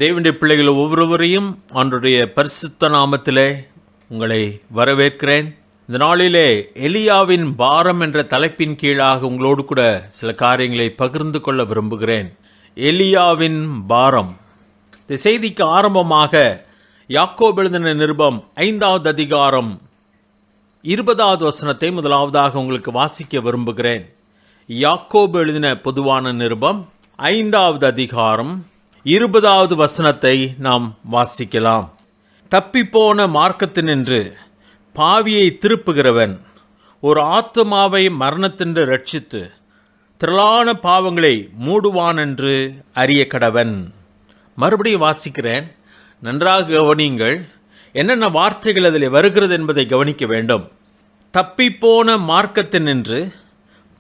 தேவனுடைய பிள்ளைகள் ஒவ்வொருவரையும் ஆண்டவருடைய பரிசுத்த நாமத்திலே உங்களை வரவேற்கிறேன். இந்த நாளிலே எலியாவின் பாரம் என்ற தலைப்பின் கீழாக உங்களோடு கூட சில காரியங்களை பகிர்ந்து கொள்ள விரும்புகிறேன். எலியாவின் பாரம். இந்த செய்திக்கு ஆரம்பமாக யாக்கோபு எழுதின நிருபம் 5வது அதிகாரம் 20வது வசனத்தை முதலாவதாக உங்களுக்கு வாசிக்க விரும்புகிறேன். யாக்கோபு எழுதின பொதுவான நிருபம் 5வது அதிகாரம் 20வது வசனத்தை நாம் வாசிக்கலாம். தப்பிப்போன மார்க்கத்தினின்று பாவியை திருப்புகிறவன் ஒரு ஆத்துமாவை மரணத்தின்று ரட்சித்து திரளான பாவங்களை மூடுவான் என்று அறிய கடவன். மறுபடியும் வாசிக்கிறேன், நன்றாக கவனியுங்கள். என்னென்ன வார்த்தைகள் அதில் வருகிறது என்பதை கவனிக்க வேண்டும். தப்பிப்போன மார்க்கத்தினின்று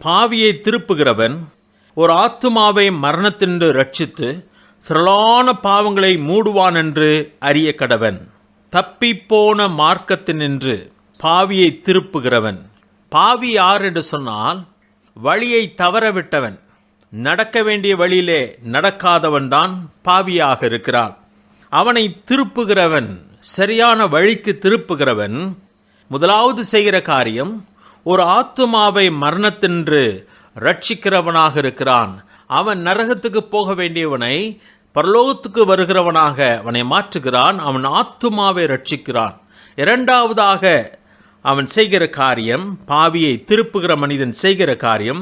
பாவியை திருப்புகிறவன் ஒரு ஆத்துமாவை மரணத்தின்று ரட்சித்து திரளான பாவங்களை மூடுவான் என்று அறிய கடவன். தப்பிப்போன மார்க்கத்தினின்று பாவியை திருப்புகிறவன். பாவி யார் என்று சொன்னால், வழியை தவறவிட்டவன், நடக்க வேண்டிய வழியிலே நடக்காதவன் தான் பாவியாக இருக்கிறான். அவனை திருப்புகிறவன், சரியான வழிக்கு திருப்புகிறவன் முதலாவது செய்கிற காரியம் ஒரு ஆத்துமாவை மரணத்தின்று ரட்சிக்கிறவனாக இருக்கிறான். அவன் நரகத்துக்கு போக வேண்டியவனை பரலோகத்துக்கு வருகிறவனாக அவனை மாற்றுகிறான். அவன் ஆத்துமாவை ரட்சிக்கிறான். இரண்டாவதாக அவன் செய்கிற காரியம், பாவியை திருப்புகிற மனிதன் செய்கிற காரியம்,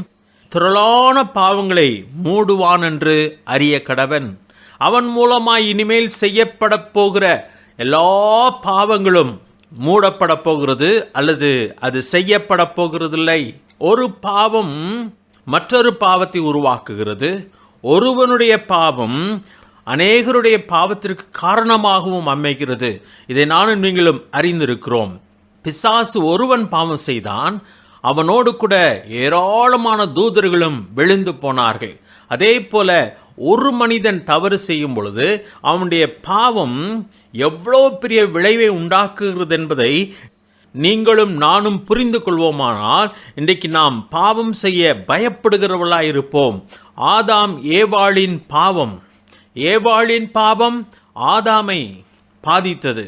திரளான பாவங்களை மூடுவான் என்று அறிய கடவன். அவன் மூலமாய் இனிமேல் செய்யப்பட போகிற எல்லா பாவங்களும் மூடப்பட போகிறது, அல்லது அது செய்யப்பட போகிறதில்லை. ஒரு பாவம் மற்றொரு பாவத்தை உருவாக்குகிறது. ஒருவனுடைய பாவம் அநேகருடைய பாவத்திற்கு காரணமாகவும் அமைகிறது. இதை நானும் நீங்களும் அறிந்திருக்கிறோம். பிசாசு ஒருவன் பாவம் செய்தான், அவனோடு கூட ஏராளமான தூதர்களும் விழுந்து போனார்கள். அதே போல ஒரு மனிதன் தவறு செய்யும் பொழுது அவனுடைய பாவம் எவ்வளோ பெரிய விளைவை உண்டாக்குகிறது என்பதை நீங்களும் நானும் புரிந்து கொள்வோமானால் இன்றைக்கு நாம் பாவம் செய்ய பயப்படுகிறவர்களாயிருப்போம். ஆதாம் ஏவாளின் பாவம் ஆதாமை பாதித்தது.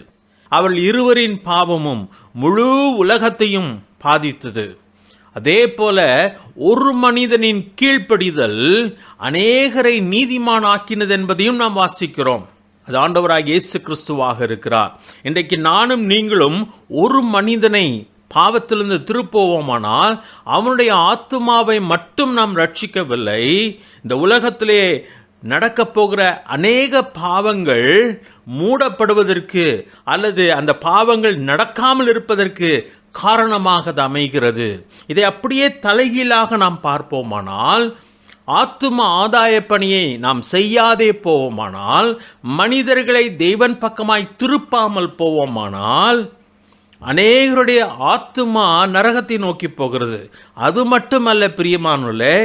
அவள் இருவரின் பாவமும் முழு உலகத்தையும் பாதித்தது. அதே போல ஒரு மனிதனின் கீழ்ப்படிதல் அநேகரை நீதிமானாக்கினது என்பதையும் நாம் வாசிக்கிறோம். அது ஆண்டவராகிய இயேசு கிறிஸ்துவாக இருக்கிறார். இன்றைக்கு நானும் நீங்களும் ஒரு மனிதனை பாவத்திலிருந்து திருப்புவோமானால் அவனுடைய ஆத்துமாவை மட்டும் நாம் ரட்சிக்கவில்லை, இந்த உலகத்திலே நடக்க போகிற அநேக பாவங்கள் மூடப்படுவதற்கு அல்லது அந்த பாவங்கள் நடக்காமல் இருப்பதற்கு காரணமாக அது அமைகிறது. இதை அப்படியே தலைகீழாக நாம் பார்ப்போமானால், ஆத்தும ஆதாய பணியை நாம் செய்யாதே போவோமானால், மனிதர்களை தெய்வன் பக்கமாய் திருப்பாமல் போவோமானால், அநேகருடைய ஆத்துமா நரகத்தை நோக்கி போகிறது. அது மட்டுமல்ல பிரியமானவர்களே,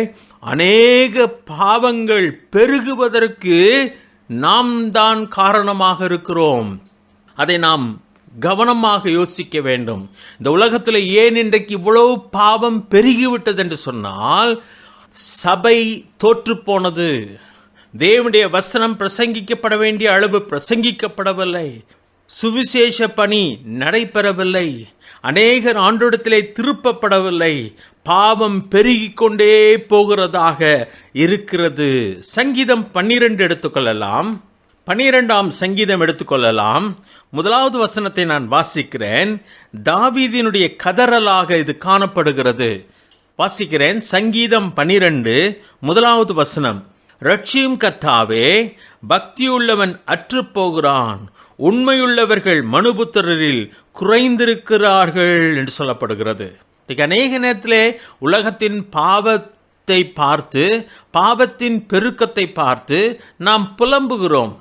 அநேக பாவங்கள் பெருகுவதற்கு நாம் தான் காரணமாக இருக்கிறோம். அதை நாம் கவனமாக யோசிக்க வேண்டும். இந்த உலகத்தில் ஏன் இன்றைக்கு இவ்வளவு பாவம் பெருகிவிட்டது என்று சொன்னால், சபை தோற்று போனது. தேவனுடைய வசனம் பிரசங்கிக்கப்பட வேண்டிய அளவு பிரசங்கிக்கப்படவில்லை. சுவிசேஷ பணி நடைபெறவில்லை. அநேகர் ஆண்டவரிடத்திலே திருப்பப்படவில்லை. பாவம் பெருகிக் கொண்டே போகிறதாக இருக்கிறது. சங்கீதம் 12 எடுத்துக்கொள்ளலாம். 12ஆம் சங்கீதம் எடுத்துக்கொள்ளலாம். முதலாவது வசனத்தை நான் வாசிக்கிறேன். தாவீதினுடைய கதறலாக இது காணப்படுகிறது. வாசிக்கிறேன். சங்கீதம் 12 முதலாவது வசனம். ரட்சியும் கர்த்தாவே, பக்தியுள்ளவன் அற்று போகிறான், உண்மையுள்ளவர்கள் மனுபுத்திரரில் குறைந்திருக்கிறார்கள் என்று சொல்லப்படுகிறது. அநேக நேரத்திலே உலகத்தின் பாவத்தை பார்த்து, பாவத்தின் பெருக்கத்தை பார்த்து நாம் புலம்புகிறோம்.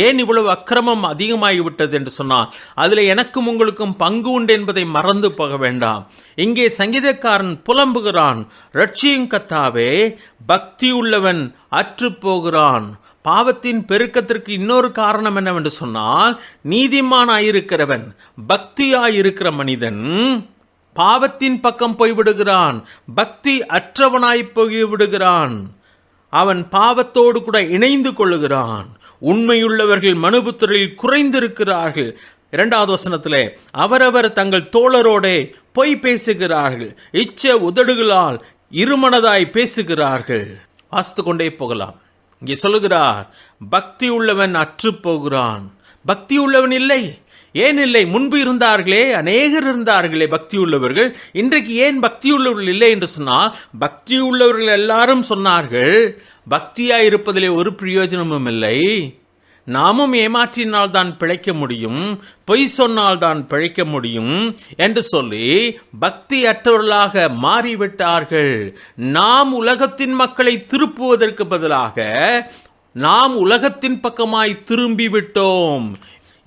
ஏன் இவ்வளவு அக்கிரமம் அதிகமாகிவிட்டது என்று சொன்னால், அதில் எனக்கும் உங்களுக்கும் பங்கு உண்டு என்பதை மறந்து போக வேண்டாம். இங்கே சங்கீதக்காரன் புலம்புகிறான், ரட்சியும் கர்த்தாவே, பக்தி உள்ளவன் அற்று போகிறான். பாவத்தின் பெருக்கத்திற்கு இன்னொரு காரணம் என்னவென்று சொன்னால், நீதிமானாயிருக்கிறவன், பக்தியாயிருக்கிற மனிதன் பாவத்தின் பக்கம் போய்விடுகிறான், பக்தி அற்றவனாய் போய்விடுகிறான். அவன் பாவத்தோடு கூட இணைந்து கொள்ளுகிறான். உண்மையுள்ளவர்கள் மனுபுத்திரில் குறைந்திருக்கிறார்கள். 2வது வசனத்திலே அவரவர் தங்கள் தோழரோடே பொய் பேசுகிறார்கள், இச்ச உதடுகளால் இருமனதாய் பேசுகிறார்கள். வாசித்து கொண்டே போகலாம். இங்கே சொல்லுகிறார், பக்தி உள்ளவன் அற்று போகிறான். பக்தி உள்ளவன் இல்லை. ஏன் இல்லை? முன்பு இருந்தார்களே, அநேகர் இருந்தார்களே பக்தி உள்ளவர்கள். இன்றைக்கு ஏன் பக்தி உள்ளவர்கள் இல்லை என்று சொன்னால், பக்தி உள்ளவர்கள் எல்லாரும் சொன்னார்கள் பக்தியாய் இருப்பதிலே ஒரு பிரயோஜனமும் இல்லை, நாமும் ஏமாற்றினால் தான் பிழைக்க முடியும், பொய் சொன்னால் தான் பிழைக்க முடியும் என்று சொல்லி பக்தி அற்றவர்களாக மாறிவிட்டார்கள். நாம் உலகத்தின் மக்களை திருப்புவதற்கு பதிலாக நாம் உலகத்தின் பக்கமாய் திரும்பி விட்டோம்.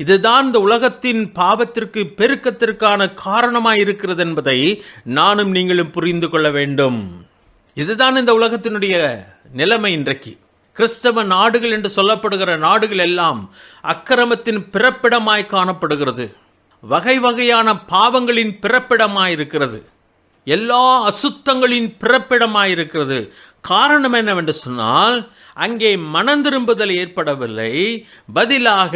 இதுதான் இந்த உலகத்தின் பாவத்திற்கு பெருக்கத்திற்கான காரணமாய் இருக்கிறது என்பதை நானும் நீங்களும் புரிந்து கொள்ள வேண்டும். இதுதான் இந்த உலகத்தினுடைய நிலைமை. இன்றைக்கு கிறிஸ்தவ நாடுகள் என்று சொல்லப்படுகிற நாடுகள் எல்லாம் அக்கிரமத்தின் பிறப்பிடமாய் காணப்படுகிறது. வகை வகையான பாவங்களின் பிறப்பிடமாயிருக்கிறது. எல்லா அசுத்தங்களின் பிறப்பிடமாயிருக்கிறது. காரணம் என்னவென்று சொன்னால், அங்கே மனந்திரும்புதல் ஏற்படவில்லை. பதிலாக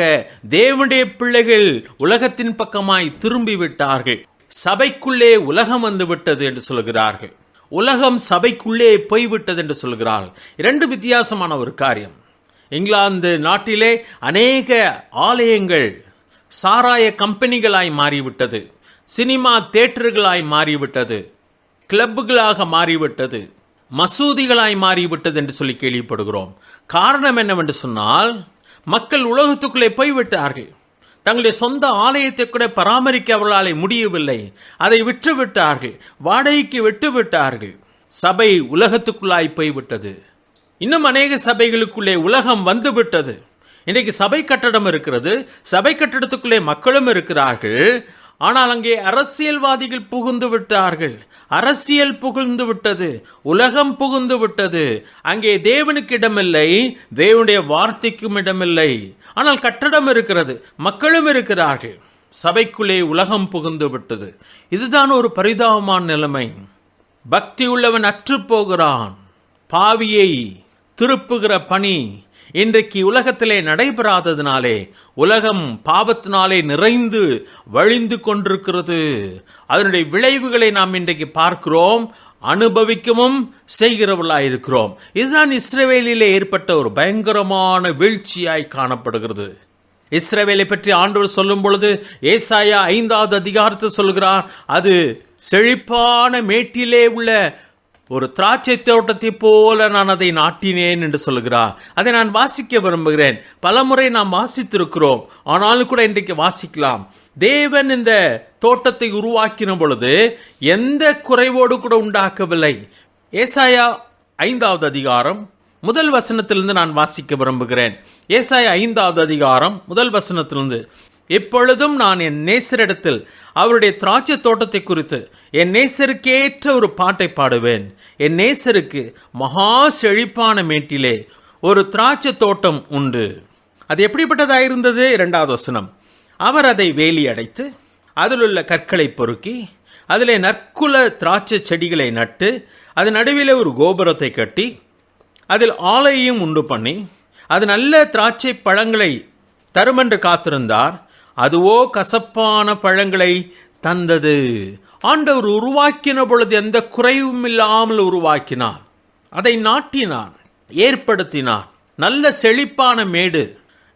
தேவனுடைய பிள்ளைகள் உலகத்தின் பக்கமாய் திரும்பிவிட்டார்கள். சபைக்குள்ளே உலகம் வந்து விட்டது என்று சொல்கிறார்கள். உலகம் சபைக்குள்ளே போய்விட்டது என்று சொல்கிறார்கள். 2 வித்தியாசமான ஒரு காரியம். இங்கிலாந்து நாட்டிலே அநேக ஆலயங்கள் சாராய கம்பெனிகளாய் மாறிவிட்டது, சினிமா தியேட்டர்களாய் மாறிவிட்டது, கிளப்புகளாக மாறிவிட்டது, மசூதிகளாய் மாறிவிட்டது என்று சொல்லி கேள்விப்படுகிறோம். காரணம் என்னவென்று சொன்னால், மக்கள் உலகத்துக்குள்ளே போய்விட்டார்கள். தங்களுடைய சொந்த ஆலயத்தை கூட பராமரிக்க அவர்களால் முடியவில்லை. அதை விற்றுவிட்டார்கள், வாடகைக்கு விட்டுவிட்டார்கள். சபை உலகத்துக்குள்ளாய் போய்விட்டது. இன்னும் அநேக சபைகளுக்குள்ளே உலகம் வந்துவிட்டது. இன்றைக்கு சபை கட்டடம் இருக்கிறது, சபை கட்டடத்துக்குள்ளே மக்களும் இருக்கிறார்கள். ஆனால் அங்கே அரசியல்வாதிகள் புகுந்து விட்டார்கள். அரசியல் புகுந்து விட்டது, உலகம் புகுந்து விட்டது. அங்கே தேவனுக்கு இடமில்லை, தேவனுடைய வார்த்தைக்கும் இடமில்லை. ஆனால் கட்டடம் இருக்கிறது, மக்களும் இருக்கிறார்கள். சபைக்குள்ளே உலகம் புகுந்து விட்டது. இதுதான் ஒரு பரிதாபமான நிலைமை. பக்தி உள்ளவன் அற்று போகிறான். பாவியை திருப்புகிற பணி இன்றைக்கு உலகத்திலே நடைபெறாததினாலே உலகம் பாவத்தினாலே நிறைந்து வழிந்து கொண்டிருக்கிறது. அதனுடைய விளைவுகளை நாம் இன்றைக்கு பார்க்கிறோம், அனுபவிக்கவும் செய்கிறவர்களாயிருக்கிறோம். இதுதான் இஸ்ரவேலிலே ஏற்பட்ட ஒரு பயங்கரமான வீழ்ச்சியாய் காணப்படுகிறது. இஸ்ரவேலை பற்றி ஆண்டவர் சொல்லும் பொழுது ஏசாயா 5வது அதிகாரத்தில் சொல்கிறார், அது செழிப்பான மேட்டிலே உள்ள ஒரு திராட்சை தோட்டத்தை போல நான் அதை நாட்டினேன் என்று சொல்கிறார். அதை நான் வாசிக்க விரும்புகிறேன். பலமுறை நாம் வாசித்திருக்கிறோம், ஆனாலும் கூட இன்றைக்கு வாசிக்கலாம். தேவன் இந்த தோட்டத்தை உருவாக்கின பொழுது எந்த குறைவோடு கூட உண்டாக்கவில்லை. ஏசாயா 5வது அதிகாரம் முதல் வசனத்திலிருந்து நான் வாசிக்க விரும்புகிறேன். ஏசாயா 5வது அதிகாரம் முதல் வசனத்திலிருந்து, இப்பொழுதும் நான் என் நேசரிடத்தில் அவருடைய திராட்சை தோட்டத்தை குறித்து என் நேசருக்கேற்ற ஒரு பாட்டை பாடுவேன். என் நேசருக்கு மகா செழிப்பான மேட்டிலே ஒரு திராட்சை தோட்டம் உண்டு. அது எப்படிப்பட்டதாயிருந்தது? 2வது வசனம், அவர் அதை வேலி அடைத்து அதில் உள்ள கற்களை பொறுக்கி அதிலே நற்குல திராட்சை செடிகளை நட்டு அது நடுவில் ஒரு கோபுரத்தை கட்டி அதில் ஆலையையும் உண்டு பண்ணி அது நல்ல திராட்சை பழங்களை தருமென்று காத்திருந்தார். அதுவோ கசப்பான பழங்களை தந்தது. ஆண்டவர் உருவாக்கின பொழுது எந்த குறைவும் இல்லாமல் உருவாக்கினார். அதை நாட்டினார், ஏற்படுத்தினார். நல்ல செழிப்பான மேடு,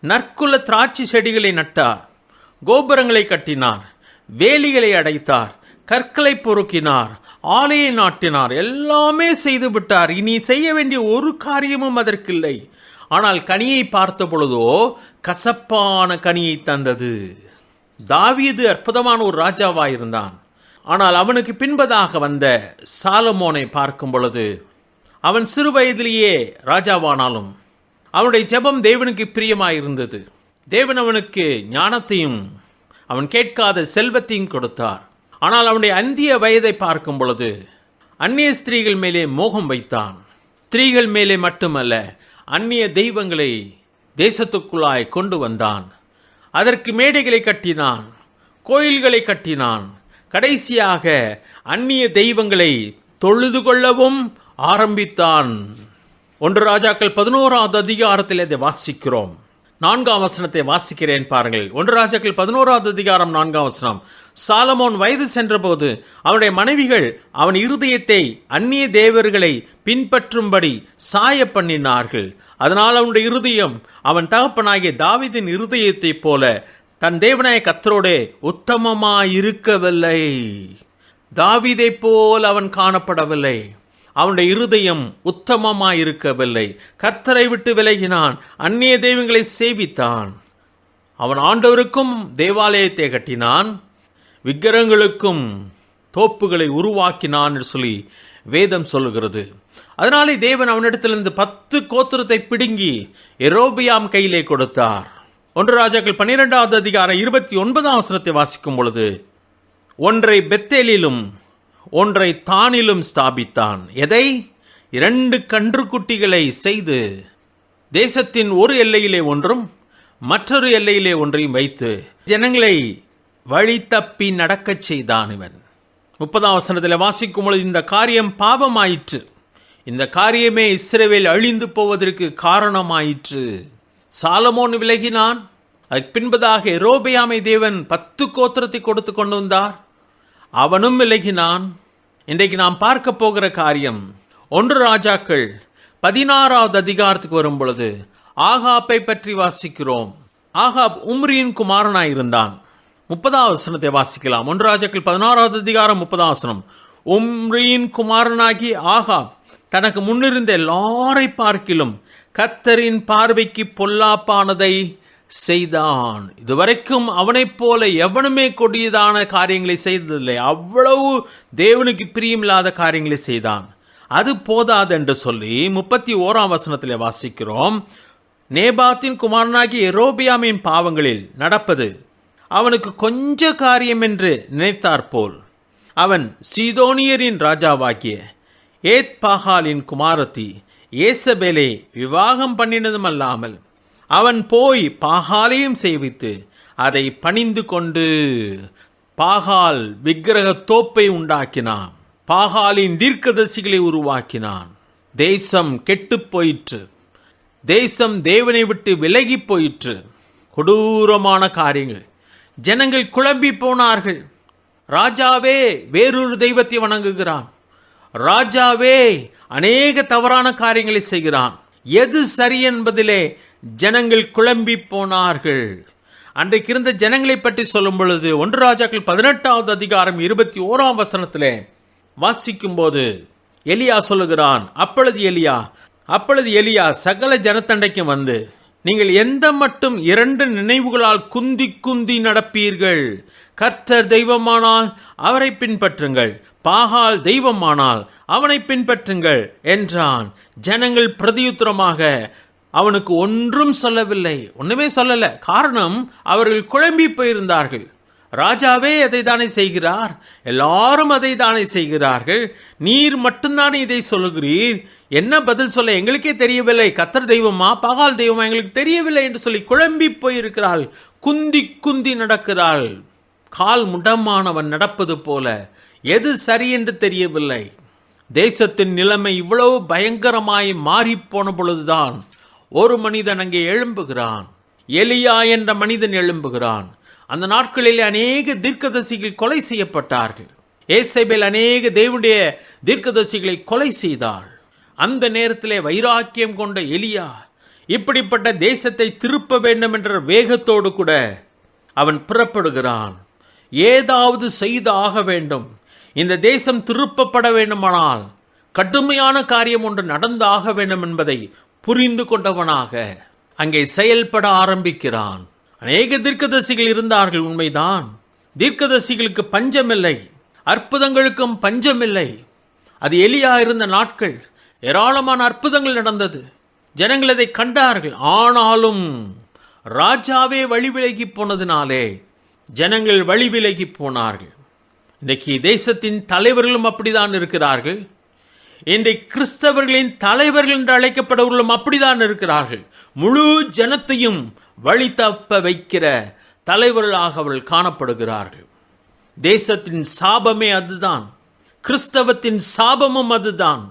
நற்குல திராட்சை செடிகளை நட்டார், கோபுரங்களை கட்டினார், வேலிகளை அடைத்தார், கற்களை பொறுக்கினார், ஆலையை நாட்டினார், எல்லாமே செய்து விட்டார். இனி செய்ய வேண்டிய ஒரு காரியமும் அதற்கில்லை. ஆனால் கனியை பார்த்த பொழுதோ கசப்பான கனியை தந்தது. தாவீது அற்புதமான ஒரு ராஜாவாயிருந்தான். ஆனால் அவனுக்கு பின்பதாக வந்த சாலமோனை பார்க்கும் பொழுது அவன் சிறு வயதிலேயே ராஜாவானாலும் அவனுடைய ஜெபம் தேவனுக்கு பிரியமாயிருந்தது. தேவன் அவனுக்கு ஞானத்தையும் அவன் கேட்காத செல்வத்தையும் கொடுத்தார். ஆனால் அவனுடைய அந்திய வயதை பார்க்கும் பொழுது அந்நிய ஸ்திரீகள் மேலே மோகம் வைத்தான். ஸ்திரீகள் மேலே மட்டுமல்ல, அந்நிய தெய்வங்களை தேசத்துக்குள்ளாய் கொண்டு வந்தான். அதற்கு மேடைகளை கட்டினான், கோயில்களை கட்டினான். கடைசியாக அந்நிய தெய்வங்களை தொழுது கொள்ளவும் ஆரம்பித்தான். 1 ராஜாக்கள் 11வது அதிகாரத்தில் அதை வாசிக்கிறோம். 4ஆம் வசனத்தை வாசிக்கிறேன் பாருங்கள். 1 ராஜாக்கள் 11வது அதிகாரம் 4ஆம் வசனம். சாலமோன் வயது சென்றபோது அவனுடைய மனைவிகள் அவன் இருதயத்தை அந்நிய தேவர்களை பின்பற்றும்படி சாய பண்ணினார்கள். அதனால் அவனுடைய இருதயம் அவன் தகப்பனாகிய தாவீதின் இருதயத்தைப் போல தன் தேவனாய கர்த்தரோடே உத்தமமாயிருக்கவில்லை. தாவீதைப் போல் அவன் காணப்படவில்லை. அவனுடைய இருதயம் உத்தமமாயிருக்கவில்லை. கர்த்தரை விட்டு விலகினான், அந்நிய தெய்வங்களை சேவித்தான். அவன் ஆண்டவருக்கும் தேவாலயத்தை கட்டினான், விக்கிரகங்களுக்கும் தோப்புகளை உருவாக்கினான் என்று சொல்லி வேதம் சொல்லுகிறது. அதனாலே தேவன் அவனிடத்திலிருந்து 10 கோத்திரத்தை பிடுங்கி யெரொபெயாம் கையிலே கொடுத்தார். 1 ராஜாக்கள் 12வது அதிகாரம் 29ஆம் வசனத்தை வாசிக்கும் பொழுது, ஒன்றை பெத்தேலிலும் ஒன்றை தானிலும் ஸ்தாபித்தான். எதை? 2 கன்றுக்குட்டிகளை செய்து தேசத்தின் ஒரு எல்லையிலே ஒன்றும் மற்றொரு எல்லையிலே ஒன்றையும் வைத்து ஜனங்களை வழி தப்பி நடக்கச் செய்தான். இவன் 30ஆம் வசனத்தில் வாசிக்கும் பொழுது, இந்த காரியம் பாவமாயிற்று, இந்த காரியமே இஸ்ரவேல் அழிந்து போவதற்கு காரணமாயிற்று. சாலமோன் விலகினான். அதுக்கு பின்பதாக யெரொபெயாமை தேவன் 10 கோத்திரத்தை கொடுத்து கொண்டு வந்தார். அவனும் விலகினான். இன்றைக்கு நாம் பார்க்க போகிற காரியம் 1 ராஜாக்கள் 16வது அதிகாரத்துக்கு வரும் பொழுது ஆகாப்பை பற்றி வாசிக்கிறோம். ஆகாப் உம்ரியின் குமாரனாயிருந்தான். 30ஆம் வசனத்தை வாசிக்கலாம். 1 ராஜாக்கள் 16வது அதிகாரம் 30ஆம் வசனம். உம்ரியின் குமாரனாகி ஆகாப் தனக்கு முன்னிருந்த எல்லாரை பார்க்கிலும் கர்த்தரின் பார்வைக்கு பொல்லாப்பானதை செய்தான். இதுவரைக்கும் அவனைப் போல எவனுமே கொடியதான காரியங்களை செய்ததில்லை. அவ்வளவு தேவனுக்கு பிரியமில்லாத காரியங்களை செய்தான். அது போதாது என்று சொல்லி 31ஆம் வசனத்திலே வாசிக்கிறோம். நேபாத்தின் குமாரனாகிய யெரொபெயாமின் பாவங்களில் நடப்பது அவனுக்கு கொஞ்ச காரியம் என்று நினைத்தாற்போல் அவன் சீதோனியரின் ராஜாவாகிய ஏத்பாகாலின் குமாரத்தி ஏசபேலை விவாகம் பண்ணினதும் அல்லாமல் அவன் போய் பாகாலையும் சேவித்து அதை பணிந்து கொண்டு பாகால் விக்கிரக தோப்பை உண்டாக்கினான். பாகாலின் தீர்க்கதரிசிகளை உருவாக்கினான். தேசம் கெட்டு போயிற்று. தேசம் தேவனை விட்டு விலகி போயிற்று. கொடூரமான காரியங்கள். ஜனங்கள் குழம்பி போனார்கள். ராஜாவே வேறொரு தெய்வத்தை வணங்குகிறான். ராஜாவே அநேக தவறான காரியங்களை செய்கிறான். எது சரி என்பதிலே ஜனங்கள் குழம்பி போனார்கள். அன்றைக்கு இருந்த ஜனங்களை பற்றி சொல்லும் பொழுது 1 ராஜாக்கள் 18வது அதிகாரம் 21ஆம் வசனத்திலே வாசிக்கும் போது எலியா சொல்லுகிறான். அப்பொழுது எலியா சகல ஜனத்தண்டைக்கும் வந்து, நீங்கள் எந்த மட்டும் 2 நினைவுகளால் குந்தி குந்தி நடப்பீர்கள்? கர்த்தர் தெய்வமானால் அவரை பின்பற்றுங்கள், பாகால் தெய்வமானால் அவனை பின்பற்றுங்கள் என்றான். ஜனங்கள் பிரதியுத்தரமாக அவனுக்கு ஒன்றும் சொல்லவில்லை, ஒண்ணுமே சொல்லல. காரணம், அவர்கள் குழம்பி போயிருந்தார்கள். ராஜாவே அதை தானே செய்கிறார், எல்லாரும் அதை தானே செய்கிறார்கள், நீர் மட்டும்தானே இதை சொல்லுகிறீர், என்ன பதில் சொல்ல எங்களுக்கே தெரியவில்லை, கர்த்தர் தெய்வமா பாகால் தெய்வமா எங்களுக்கு தெரியவில்லை என்று சொல்லி குழம்பி போயிருக்கிறாள். குந்தி குந்தி நடக்கிறாள். கால் முடமானவன் நடப்பது போல. எது சரி என்று தெரியவில்லை. தேசத்தின் நிலைமை இவ்வளவு பயங்கரமாய் மாறிப்போன பொழுதுதான் ஒரு மனிதன் அங்கே எழும்புகிறான். எலியா என்ற மனிதன் எழும்புகிறான். அந்த நாட்களில் அநேக தீர்க்கதரிசிகள் கொலை செய்யப்பட்டார்கள். ஏசபேல் அநேக தேவனுடைய தீர்க்கதரிசிகளை கொலை செய்தாள். அந்த நேரத்திலே வைராக்கியம் கொண்ட எலியா இப்படிப்பட்ட தேசத்தை திருப்ப வேண்டும் என்ற வேகத்தோடு கூட அவன் புறப்படுகிறான். ஏதாவது செய்து ஆக வேண்டும், இந்த தேசம் திருப்பப்பட வேண்டுமானால் கடுமையான காரியம் ஒன்று நடந்து ஆக வேண்டும் என்பதை புரிந்து கொண்டவனாக அங்கே செயல்பட ஆரம்பிக்கிறான். அநேக தீர்க்கதரிசிகள் இருந்தார்கள், உண்மைதான். தீர்க்கதரிசிகளுக்கு பஞ்சமில்லை, அற்புதங்களுக்கும் பஞ்சமில்லை. அது எலியா இருந்த நாட்கள். ஏராளமான அற்புதங்கள் நடந்தது, ஜனங்கள் அதை கண்டார்கள். ஆனாலும் ராஜாவே வழி விலகி போனதினாலே ஜனங்கள் வழி விலகி போனார்கள். இன்றைக்கு தேசத்தின் தலைவர்களும் அப்படிதான் இருக்கிறார்கள். இன்றைக்கு கிறிஸ்தவர்களின் தலைவர்கள் என்று அழைக்கப்பட்டவர்களும் அப்படிதான் இருக்கிறார்கள். முழு ஜனத்தையும் வழி தப்ப வைக்கிற தலைவர்களாக அவர்கள் காணப்படுகிறார்கள். தேசத்தின் சாபமே அதுதான், கிறிஸ்தவத்தின் சாபமும் அதுதான்.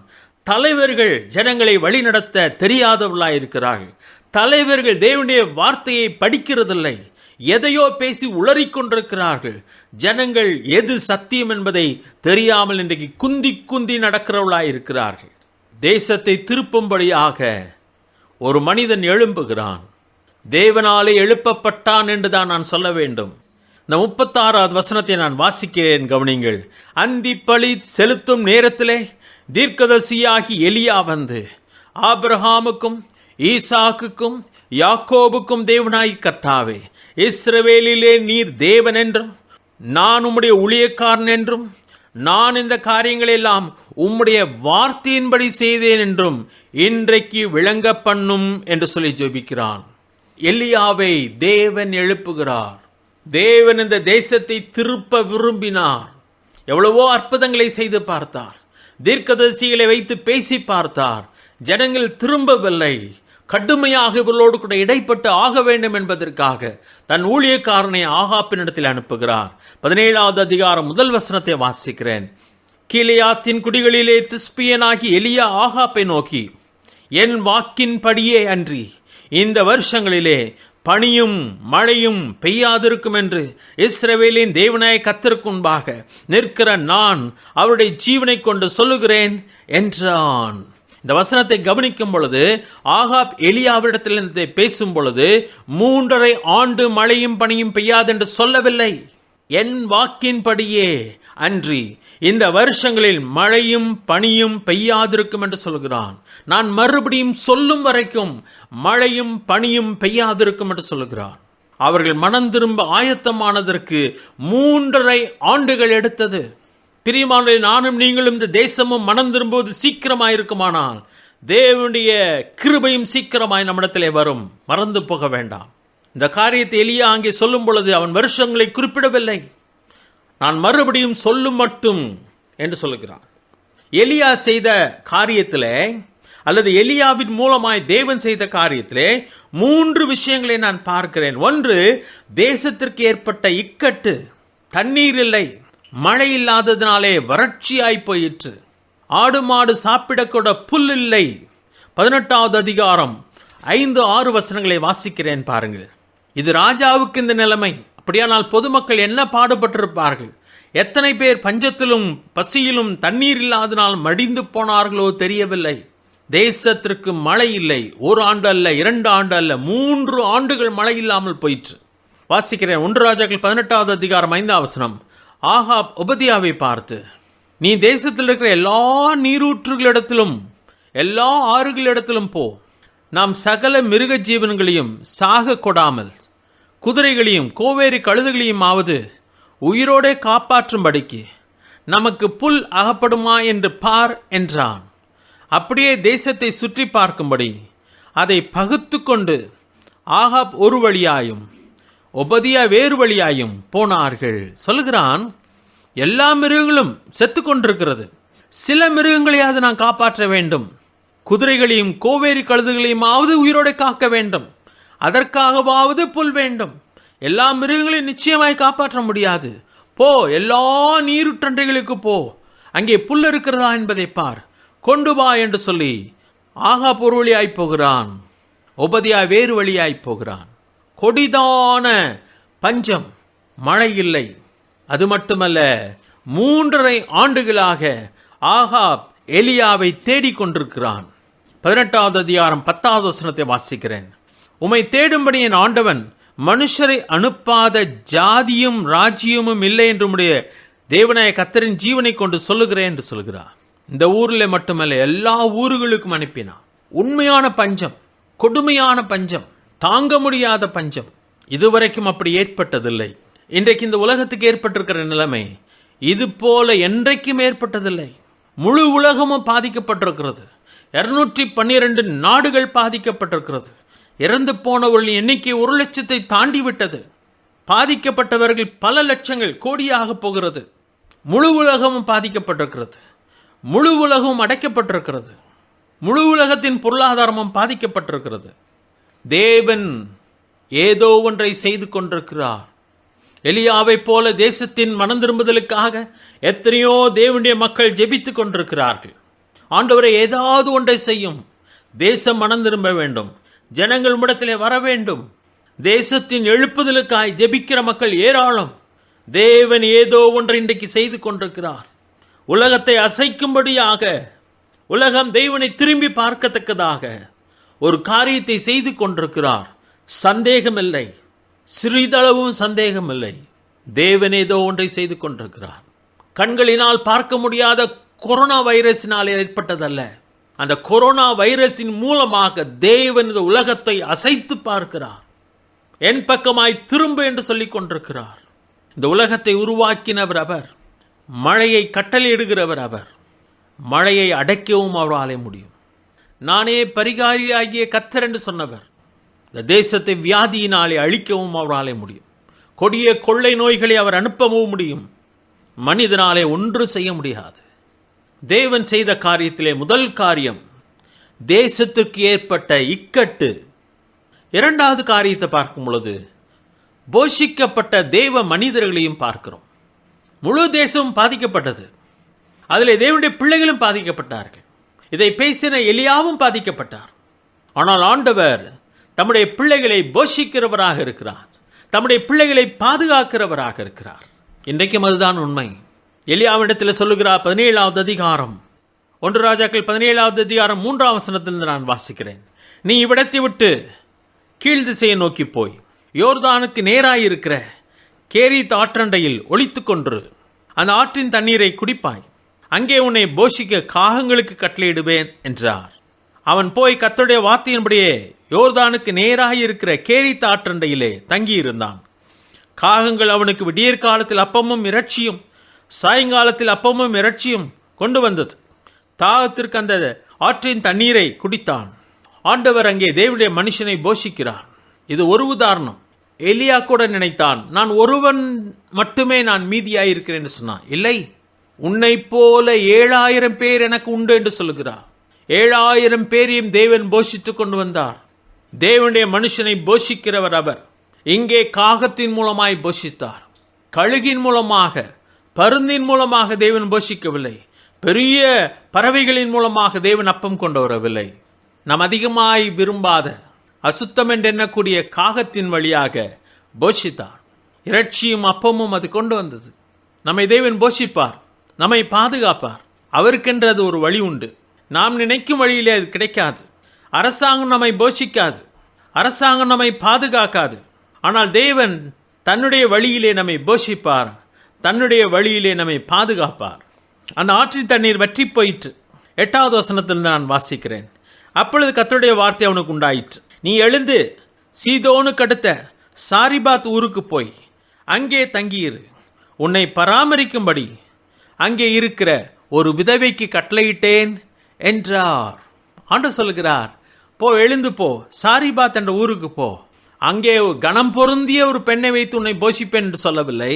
தலைவர்கள் ஜனங்களை வழிநடத்த தெரியாதவர்களாய் இருக்கிறார்கள். தலைவர்கள் தேவனுடைய வார்த்தையை படிக்கிறதில்லை. எதையோ பேசி உளறிக் கொண்டிருக்கிறார்கள். ஜனங்கள் எது சத்தியம் என்பதை தெரியாமல் இன்றைக்கு குந்தி குந்தி நடக்கிறவர்களாய் இருக்கிறார்கள். தேசத்தை திருப்பும்படியாக ஒரு மனிதன் எழும்புகிறான். தேவனாலே எழுப்பப்பட்டான் என்றுதான் நான் சொல்ல வேண்டும். இந்த 36வது வசனத்தை நான் வாசிக்கிறேன், கவனிங்கள். அந்தி பலி செலுத்தும் நேரத்திலே தீர்க்கதரிசியாகி எலியா வந்து, ஆபிரகாமுக்கும் ஈசாக்குக்கும் யாக்கோபுக்கும் தேவனாய் கர்த்தாவே, இஸ்ரவேலிலே நீர் தேவன் என்றும் நான் உம்முடைய ஊழியக்காரன் என்றும் நான் இந்த காரியங்களெல்லாம் உம்முடைய வார்த்தையின்படி செய்தேன் என்றும் இன்றைக்கு விளங்க பண்ணும் என்று சொல்லி ஜெபிக்கிறான். எலியாவை தேவன் எழுப்புகிறார். தேவன் இந்த தேசத்தை திருப்ப விரும்பினார். எவ்வளவோ அற்புதங்களை செய்து பார்த்தார். தீர்க்கதரிசிகளை வைத்து பேசி பார்த்தார். ஜனங்கள் திரும்பவில்லை. கடுமையாக இவர்களோடு கூட இடைப்பட்டு ஆக வேண்டும் என்பதற்காக தன் ஊழியக்காரனை ஆகாப்பினிடத்தில் அனுப்புகிறார். 17வது அதிகாரம் 1 வசனத்தை வாசிக்கிறேன். கீலேயாத்தின் குடிகளிலே திஸ்பியனாகி எலியா ஆகாப்பை நோக்கி, என் வாக்கின் படியே அன்றி இந்த வருஷங்களிலே பனியும் மழையும் பெய்யாதிருக்கும் என்று இஸ்ரவேலின் தேவனாய கர்த்தருக்கு முன்பாக நிற்கிற நான் அவருடைய ஜீவனை கொண்டு சொல்லுகிறேன் என்றான். இந்த வசனத்தை கவனிக்கும் பொழுது ஆகாப் எலியாவிடத்திலிருந்து பேசும் பொழுது 3.5 ஆண்டு மழையும் பனியும் பெய்யாது என்று சொல்லவில்லை. என் வாக்கின்படியே அன்றி இந்த வருஷங்களில் மழையும் பனியும் பெய்யாதிருக்கும் என்று சொல்கிறான். நான் மறுபடியும் சொல்லும் வரைக்கும் மழையும் பனியும் பெய்யாதிருக்கும் என்று சொல்கிறான். அவர்கள் மனம் திரும்ப ஆயத்தமானதற்கு 3.5 ஆண்டுகள் எடுத்தது. பிரியமானவர்களே, நானும் நீங்களும் இந்த தேசமும் மனம் திரும்புவது சீக்கிரமாயிருக்குமானால் தேவனுடைய கிருபையும் சீக்கிரமாய் நம்மிடத்திலே வரும். மறந்து போக வேண்டாம். இந்த காரியத்தை எலியா அங்கே சொல்லும் பொழுது அவன் வருஷங்களை குறிப்பிடவில்லை. நான் மறுபடியும் சொல்லும் மட்டும் என்று சொல்லுகிறான். எலியா செய்த காரியத்திலே அல்லது எலியாவின் மூலமாய் தேவன் செய்த காரியத்திலே 3 விஷயங்களை நான் பார்க்கிறேன். ஒன்று, தேசத்திற்கு ஏற்பட்ட இக்கட்டு. தண்ணீர் இல்லை, மழை இல்லாததினாலே வறட்சியாய் போயிற்று. ஆடு மாடு சாப்பிடக்கூட புல் இல்லை. 18வது அதிகாரம் 5-6 வசனங்களை வாசிக்கிறேன் பாருங்கள். இது ராஜாவுக்கு இந்த நிலைமை. அப்படியானால் பொதுமக்கள் என்ன பாடுபட்டிருப்பார்கள்? எத்தனை பேர் பஞ்சத்திலும் பசியிலும் தண்ணீர் இல்லாதனால் மடிந்து போனார்களோ தெரியவில்லை. தேசத்திற்கு மழை இல்லை. 1 ஆண்டு அல்ல, 2 ஆண்டு அல்ல, 3 ஆண்டுகள் மழை இல்லாமல் போயிற்று. வாசிக்கிறேன். 1 ராஜாக்கள் 18வது அதிகாரம் 5ஆம் வசனம். ஆகாப் ஒபதியாவை பார்த்து, நீ தேசத்தில் இருக்கிற எல்லா நீரூற்றுகளிடத்திலும் எல்லா ஆறுகளிடத்திலும் போ. நாம் சகல மிருக ஜீவன்களையும் சாக கொடாமல் குதிரைகளையும் கோவேரி கழுதுகளையும் ஆவது உயிரோடே காப்பாற்றும்படிக்கு நமக்கு புல் அகப்படுமா என்று பார் என்றான். அப்படியே தேசத்தை சுற்றி பார்க்கும்படி அதை பகுத்து கொண்டு ஆகாப் ஒரு வழியாயும் ஒபதியா வேறு வழியாயும் போனார்கள். சொல்லுகிறான், எல்லா மிருகங்களும் செத்து கொண்டிருக்கிறது. சில மிருகங்களையாவது நான் காப்பாற்ற வேண்டும். குதிரைகளையும் கோவேரி கழுதுகளையுமாவது உயிரோடு காக்க வேண்டும். அதற்காகவாவது புல் வேண்டும். எல்லா மிருகங்களையும் நிச்சயமாய் காப்பாற்ற முடியாது. போ, எல்லா நீருற்றண்டைகளுக்கு போ, அங்கே புல் இருக்கிறதா என்பதை பார், கொண்டு வா என்று சொல்லி ஆகாப் ஒரு வழியாய் போகிறான். ஒபதியா வேறு வழியாய் போகிறான். கொடிதான பஞ்சம், மழை இல்லை. அது மட்டுமல்ல, 3.5 ஆண்டுகளாக ஆகாப் எலியாவை தேடிக்கொண்டிருக்கிறான். 18வது அதிகாரம் 10வது வசனத்தை வாசிக்கிறேன். உம்மை தேடும்படி என் ஆண்டவன் மனுஷரை அனுப்பாத ஜாதியும் ராஜ்யமும் இல்லை என்று உம்முடைய தேவனாய கர்த்தரின் ஜீவனை கொண்டு சொல்லுகிறேன் என்று சொல்கிறார். இந்த ஊரில் மட்டுமல்ல, எல்லா ஊர்களுக்கும் அனுப்பினான். உண்மையான பஞ்சம், கொடுமையான பஞ்சம், தாங்க முடியாத பஞ்சம். இதுவரைக்கும் அப்படி ஏற்பட்டதில்லை. இன்றைக்கு இந்த உலகத்துக்கு ஏற்பட்டிருக்கிற நிலைமை இது போல என்றைக்கும் ஏற்பட்டதில்லை. முழு உலகமும் பாதிக்கப்பட்டிருக்கிறது. 212 நாடுகள் பாதிக்கப்பட்டிருக்கிறது. இறந்து போனவர்களின் எண்ணிக்கை 1 லட்சத்தை தாண்டி விட்டது. பாதிக்கப்பட்டவர்கள் பல லட்சங்கள், கோடியாக போகிறது. முழு உலகமும் பாதிக்கப்பட்டிருக்கிறது. முழு உலகமும் அடைக்கப்பட்டிருக்கிறது. முழு உலகத்தின் பொருளாதாரமும் பாதிக்கப்பட்டிருக்கிறது. தேவன் ஏதோ ஒன்றை செய்து கொண்டிருக்கிறார். எலியாவை போல தேசத்தின் மனம் திரும்புதலுக்காக எத்தனையோ தேவனுடைய மக்கள் ஜெபித்துக் கொண்டிருக்கிறார்கள். ஆண்டவரை, ஏதாவது ஒன்றை செய்யும். தேசம் மனம் திரும்ப வேண்டும். ஜனங்கள் உம்மிடத்திலே வர வேண்டும். தேசத்தின் எழுப்புதலுக்காய் ஜெபிக்கிற மக்கள் ஏராளம். தேவன் ஏதோ ஒன்றை இன்றைக்கு செய்து கொண்டிருக்கிறார். உலகத்தை அசைக்கும்படியாக, உலகம் தேவனை திரும்பி பார்க்கத்தக்கதாக ஒரு காரியத்தை செய்து கொண்டிருக்கிறார். சந்தேகமில்லை, சிறிதளவும் சந்தேகமில்லை. தேவன் ஏதோ ஒன்றை செய்து கொண்டிருக்கிறார். கண்களினால் பார்க்க முடியாத கொரோனா வைரஸினால் ஏற்பட்டதல்ல. அந்த கொரோனா வைரஸின் மூலமாக தேவன் இந்த உலகத்தை அசைத்து பார்க்கிறார். என் பக்கமாய் திரும்ப என்று சொல்லிக் கொண்டிருக்கிறார். இந்த உலகத்தை உருவாக்கினவர் அவர். மழையை கட்டளையிடுகிறவர் அவர். மழையை அடைக்கவும் அவராலே முடியும். நானே பரிகாரியாகிய கர்த்தர் என்று சொன்னவர். இந்த தேசத்தை வியாதியினாலே அழிக்கவும் அவராலே முடியும். கொடிய கொள்ளை நோய்களை அவர் அனுப்பவும் முடியும். மனிதனாலே ஒன்று செய்ய முடியாது. தேவன் செய்த காரியத்திலே முதல் காரியம் தேசத்திற்கு ஏற்பட்ட இக்கட்டு. இரண்டாவது காரியத்தை பார்க்கும் பொழுது போஷிக்கப்பட்ட தேவ மனிதர்களையும் பார்க்கிறோம். முழு தேசமும் பாதிக்கப்பட்டது. அதில் தேவனுடைய பிள்ளைகளும் பாதிக்கப்பட்டார்கள். இதை பேசின எலியாவும் பாதிக்கப்பட்டார். ஆனால் ஆண்டவர் தம்முடைய பிள்ளைகளை போஷிக்கிறவராக இருக்கிறார். தம்முடைய பிள்ளைகளை பாதுகாக்கிறவராக இருக்கிறார். இன்றைக்கும் அதுதான் உண்மை. எலியாவிடத்தில் சொல்லுகிறார், 17வது அதிகாரம் 1 ராஜாக்கள் 17வது அதிகாரம் 3ஆம் வசனத்திலிருந்து நான் வாசிக்கிறேன். நீ இவ்விடத்தை விட்டு கீழ் திசையை நோக்கி போய் யோர்தானுக்கு நேராயிருக்கிற கேரித் ஆற்றண்டையில் ஒளித்து கொன்று அந்த ஆற்றின் தண்ணீரை குடிப்பாய். அங்கே உன்னை போஷிக்க காகங்களுக்கு கட்டளையிடுவேன் என்றார். அவன் போய் கர்த்தருடைய வார்த்தையின்படியே யோர்தானுக்கு நேராயிருக்கிற கேரித் ஆற்றண்டையிலே தங்கியிருந்தான். காகங்கள் அவனுக்கு விடியற் காலத்தில் அப்பமும் இறைச்சியும் சாயங்காலத்தில் அப்பமும் இறைச்சியும் கொண்டு வந்தது. தாகத்திற்கு அந்த ஆற்றின் தண்ணீரை குடித்தான். ஆண்டவர் அங்கே தேவனுடைய மனுஷனை போஷிக்கிறார். இது ஒரு உதாரணம். எலியா கூட நினைத்தான், நான் ஒருவன் மட்டுமே நான் மீதியாயிருக்கிறேன் என்று சொன்னான். இல்லை, உன்னை போல 7000 பேர் எனக்கு உண்டு என்று சொல்லுகிறார். 7000 பேரையும் தேவன் போஷித்துக் கொண்டு வந்தார். தேவனுடைய மனுஷனை போஷிக்கிறவர் அவர். இங்கே காகத்தின் மூலமாய் போஷித்தார். கழுகின் மூலமாக, பருந்தின் மூலமாக தேவன் போஷிக்கவில்லை. பெரிய பறவைகளின் மூலமாக தேவன் அப்பம் கொண்டு வரவில்லை. நாம் அதிகமாய் விரும்பாத அசுத்தம் என்று எண்ணக்கூடிய காகத்தின் வழியாக போஷித்தார். இறைச்சியும் அப்பமும் அது கொண்டு வந்தது. நம்மை தேவன் போஷிப்பார், நம்மை பாதுகாப்பார். அவருக்கென்று அது ஒரு வழி உண்டு. நாம் நினைக்கும் வழியிலே அது கிடைக்காது. அரசாங்கம் நம்மை போஷிக்காது, அரசாங்கம் நம்மை பாதுகாக்காது. ஆனால் தேவன் தன்னுடைய வழியிலே நம்மை போஷிப்பார், தன்னுடைய வழியிலே நம்மை பாதுகாப்பார். அந்த ஆற்றின் தண்ணீர் வற்றி போயிற்று. 8வது வசனத்தில் நான் வாசிக்கிறேன். அப்பொழுது கர்த்தருடைய வார்த்தை அவனுக்கு உண்டாயிற்று. நீ எழுந்து சீதோனுக்கு அடுத்த சாரிபாத் ஊருக்கு போய் அங்கே தங்கியிரு. உன்னை பராமரிக்கும்படி அங்கே இருக்கிற ஒரு விதவைக்கு கட்டளையிட்டேன் என்றார். ஆண்டவர் சொல்லுகிறார், போ, எழுந்து போ, சாரிபாத் என்ற ஊருக்கு போ. அங்கே கணம் பொருந்திய ஒரு பெண்ணை வைத்து உன்னை போஷிப்பேன் என்று சொல்லவில்லை.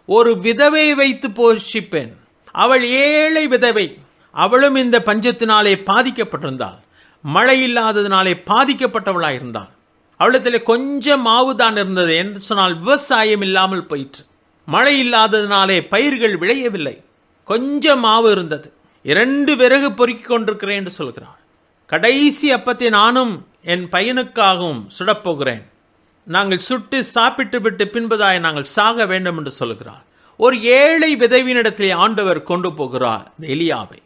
ஒரு விதவையை வைத்து போஷிப்பேன். அவள் ஏழை விதவை. அவளும் இந்த பஞ்சத்தினாலே பாதிக்கப்பட்டிருந்தாள். மழை இல்லாததினாலே பாதிக்கப்பட்டவளாயிருந்தாள். அவளிடத்தில் கொஞ்சம் மாவு தான் இருந்தது என்று சொன்னால் விவசாயம் இல்லாமல் போயிற்று. மழை இல்லாததினாலே பயிர்கள் விளையவில்லை. கொஞ்சம் மாவு இருந்தது. 2 விறகு பொறுக்கிக் கொண்டிருக்கிறேன் என்று சொல்கிறாள். கடைசி அப்பத்தை நானும் என் பையனுக்காகவும் சுடப்போகிறேன். நாங்கள் சுட்டு சாப்பிட்டு விட்டு பின்பதாய் நாங்கள் சாக வேண்டும் என்று சொல்கிறார். ஒரு ஏழை விதவையினிடத்திலே ஆண்டவர் கொண்டு போகிறார் எலியாவை.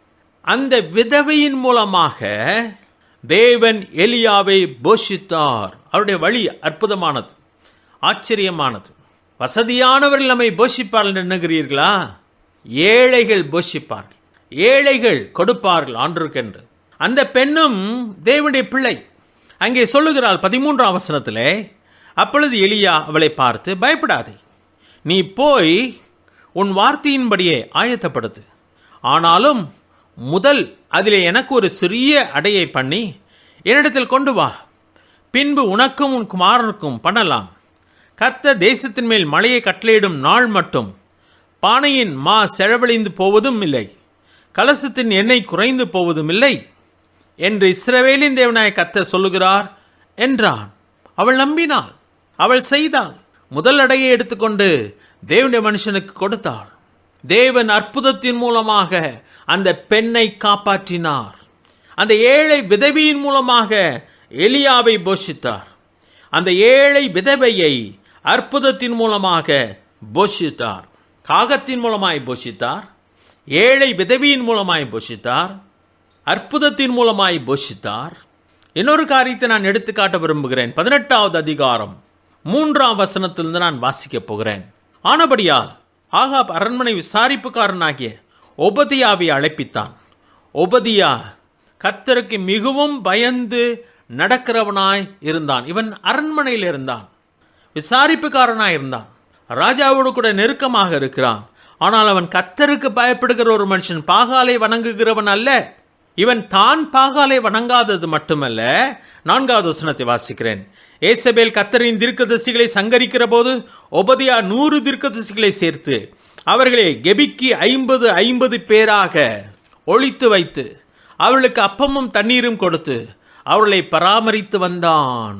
அந்த விதவையின் மூலமாக தேவன் எலியாவை போஷித்தார். அவருடைய வழி அற்புதமானது, ஆச்சரியமானது. வசதியானவர்கள் நம்மை போஷிப்பார்கள் எண்ணுகிறீர்களா? ஏழைகள் போஷிப்பார்கள், ஏழைகள் கொடுப்பார்கள் ஆண்டவருக்கென்று. அந்த பெண்ணும் தேவனுடைய பிள்ளை. அங்கே சொல்லுகிறாள் 13ஆம் வசனத்திலே, அப்பொழுது எலியா அவளை பார்த்து, பயப்படாதே, நீ போய் உன் வார்த்தையின்படியே ஆயத்தப்படுத்து. ஆனாலும் முதல் அதிலே எனக்கு ஒரு சிறிய அடையை பண்ணி என்னிடத்தில் கொண்டு வா. பின்பு உனக்கும் உன் குமாரனுக்கும் பண்ணலாம். கர்த்தர் தேசத்தின் மேல் மழையை கட்டளையிடும் நாள் மட்டும் பானையின் மா செலவழிந்து போவதும் இல்லை, கலசத்தின் எண்ணெய் குறைந்து போவதும் இல்லை என்று இஸ்ரவேலின் தேவனாய கர்த்தர் சொல்லுகிறார் என்றான். அவள் நம்பினாள், அவள் செய்தாள். முதல் அடையை எடுத்துக்கொண்டு தேவனுடைய மனுஷனுக்கு கொடுத்தாள். தேவன் அற்புதத்தின் மூலமாக அந்த பெண்ணை காப்பாற்றினார். அந்த ஏழை விதவியின் மூலமாக எலியாவை போஷித்தார். அந்த ஏழை விதவையை அற்புதத்தின் மூலமாக போஷித்தார். காகத்தின் மூலமாய் போஷித்தார், ஏழை விதவியின் மூலமாய் போஷித்தார், அற்புதத்தின் மூலமாய் போஷித்தார். இன்னொரு காரியத்தை நான் எடுத்துக்காட்ட விரும்புகிறேன். 18வது அதிகாரம் 3ஆம் வசனத்திலிருந்து நான் வாசிக்கப் போகிறேன். ஆனபடியால் ஆகாப் அரண்மனை விசாரிப்புக்காரனாகிய ஒபதியாவை அழைப்பித்தான். ஒபதியா கர்த்தருக்கு மிகவும் பயந்து நடக்கிறவனாய் இருந்தான். இவன் அரண்மனையில் இருந்தான், விசாரிப்புக்காரனாய் இருந்தான், ராஜாவோடு கூட நெருக்கமாக இருக்கிறான். ஆனால் அவன் கர்த்தருக்கு பயப்படுகிற ஒரு மனுஷன், பாகாலை வணங்குகிறவன் அல்ல. இவன் தான் பாகாலை வணங்காதது மட்டுமல்ல. 4வது வசனத்தை வாசிக்கிறேன். ஏசபேல் கர்த்தரின் தீர்க்கதரிசிகளை சங்கரிக்கிற போது ஒபதியா 100 தீர்க்கதரிசிகளை சேர்த்து அவர்களை கெபிக்கு 50 பேராக ஒழித்து வைத்து அவர்களுக்கு அப்பமும் தண்ணீரும் கொடுத்து அவர்களை பராமரித்து வந்தான்.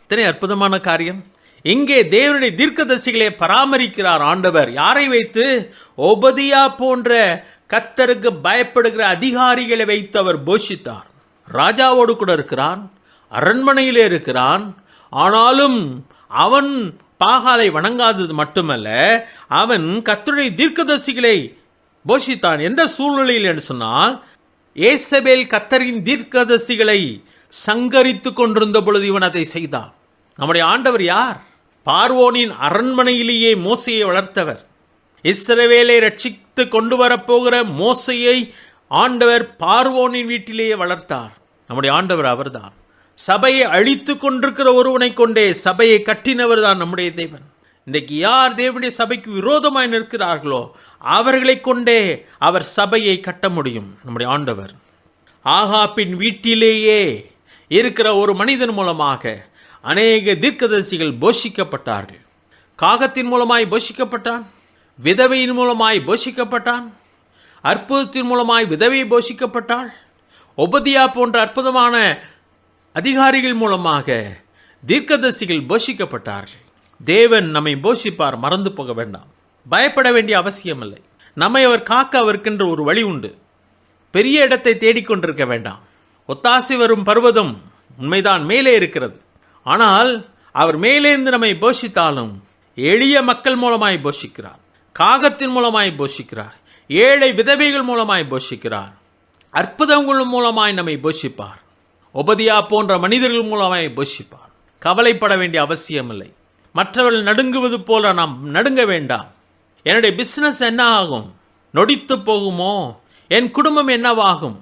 இத்தனை அற்புதமான காரியம். இங்கே தேவனுடைய தீர்க்கதரிசிகளை பராமரிக்கிறார் ஆண்டவர். யாரை வைத்து? ஒபதியா போன்ற கர்த்தருக்கு பயப்படுகிற அதிகாரிகளை வைத்து அவர் போஷித்தார். ராஜாவோடு கூட இருக்கிறான், அரண்மனையிலே இருக்கிறான். ஆனாலும் அவன் பாகாலை வணங்காதது மட்டுமல்ல, அவன் கர்த்தருடைய தீர்க்கதரிசிகளை போஷித்தான். எந்த சூழ்நிலையில் என்று சொன்னால், ஏசபேல் கர்த்தரின் தீர்க்கதரிசிகளை சங்கரித்து கொண்டிருந்த பொழுது இவன் அதை செய்தான். நம்முடைய ஆண்டவர் யார்? பார்வோனின் அரண்மனையிலேயே மோசையை வளர்த்தவர். இஸ்ரவேலை ரட்சித்து கொண்டு வரப்போகிற மோசையை ஆண்டவர் பார்வோனின் வீட்டிலேயே வளர்த்தார். நம்முடைய ஆண்டவர் அவர்தான். சபையை அழித்து கொண்டிருக்கிற ஒருவனை கொண்டே சபையை கட்டினவர் தான் நம்முடைய தேவன். இன்றைக்கு யார் தேவனுடைய சபைக்கு விரோதமாய் நிற்கிறார்களோ அவர்களை கொண்டே அவர் சபையை கட்ட முடியும். நம்முடைய ஆண்டவர் ஆகாப்பின் வீட்டிலேயே இருக்கிற ஒரு மனிதன் மூலமாக அநேக தீர்க்கதரிசிகள் போஷிக்கப்பட்டார்கள். காகத்தின் மூலமாய் போஷிக்கப்பட்டான், விதவையின் மூலமாய் போஷிக்கப்பட்டான், அற்புதத்தின் மூலமாய் விதவை போஷிக்கப்பட்டாள். ஒபதியா போன்ற அற்புதமான அதிகாரிகள் மூலமாக தீர்க்கதரிசிகள் போஷிக்கப்பட்டார்கள். தேவன் நம்மை போஷிப்பார், மறந்து போக வேண்டாம். பயப்பட வேண்டிய அவசியம் இல்லை. நம்மை அவர் காக்க அவருக்கென்று ஒரு வழி உண்டு. பெரிய இடத்தை தேடிக்கொண்டிருக்க வேண்டாம். ஒத்தாசை வரும் பர்வதம் உண்மைதான் மேலே இருக்கிறது. ஆனால் அவர் மேலேந்து நம்மை போஷித்தாலும் எளிய மக்கள் மூலமாய் போஷிக்கிறார், காகத்தின் மூலமாய் போஷிக்கிறார், ஏழை விதவைகள் மூலமாய் போஷிக்கிறார், அற்புதங்கள் மூலமாய் நம்மை போஷிப்பார், ஒபதியா போன்ற மனிதர்கள் மூலமாய் போஷிப்பார். கவலைப்பட வேண்டிய அவசியம் இல்லை. மற்றவர்கள் நடுங்குவது போல நாம் நடுங்க வேண்டாம். என்னுடைய பிசினஸ் என்ன ஆகும்? நொடித்து போகுமோ? என் குடும்பம் என்னவாகும்?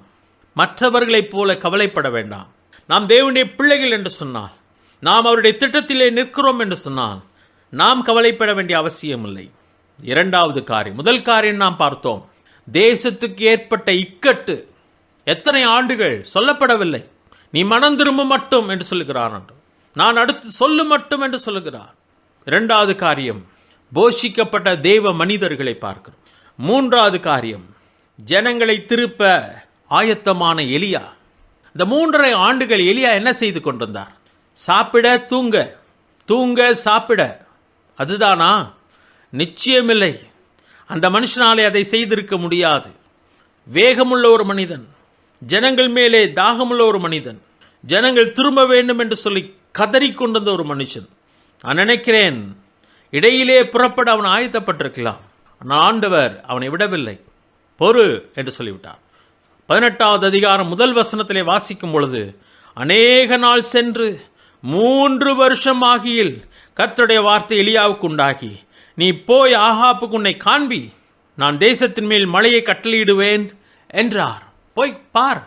மற்றவர்களைப் போல கவலைப்பட வேண்டாம். நாம் தேவனுடைய பிள்ளைகள் என்று சொன்னால், நாம் அவருடைய திட்டத்திலே நிற்கிறோம் என்று சொன்னால் நாம் கவலைப்பட வேண்டிய அவசியம் இல்லை. 2வது காரியம், முதல் காரியம் நாம் பார்த்தோம். தேசத்துக்கு ஏற்பட்ட இக்கட்டு எத்தனை ஆண்டுகள் சொல்லப்படவில்லை. நீ மனம் திரும்ப மட்டும் என்று சொல்லுகிறார், நான் அடுத்து சொல்லு மட்டும் என்று சொல்லுகிறார். 2வது காரியம், போஷிக்கப்பட்ட தேவ மனிதர்களை பார்க்கிறோம். 3வது காரியம், ஜனங்களை திருப்ப ஆயத்தமான எலியா. இந்த 3.5 ஆண்டுகள் எலியா என்ன செய்து கொண்டிருந்தார்? சாப்பிட, தூங்க, தூங்க, சாப்பிட. அதுதானா? நிச்சயமில்லை. அந்த மனுஷனாலே அதை செய்திருக்க முடியாது. வேகமுள்ள ஒரு மனிதன், ஜனங்கள் மேலே தாகமுள்ள ஒரு மனிதன், ஜனங்கள் திரும்ப வேண்டும் என்று சொல்லி கதறிக்கொண்டிருந்த ஒரு மனுஷன். நான் நினைக்கிறேன் இடையிலே புறப்பட அவன் ஆயத்தப்பட்டிருக்கலாம். ஆனால் ஆண்டவர் அவனை விடவில்லை. பொறு என்று சொல்லிவிட்டார். 18வது அதிகாரம் 1 வசனத்திலே வாசிக்கும் பொழுது, அநேக நாள் சென்று 3 வருஷம் ஆகியில் கர்த்தருடைய வார்த்தை எலியாவுக்கு உண்டாகி, நீ போய் ஆகாப்புக்கு உன்னை காண்பி, நான் தேசத்தின் மேல் மழையை கட்டளையிடுவேன் என்றார். போய் பார்.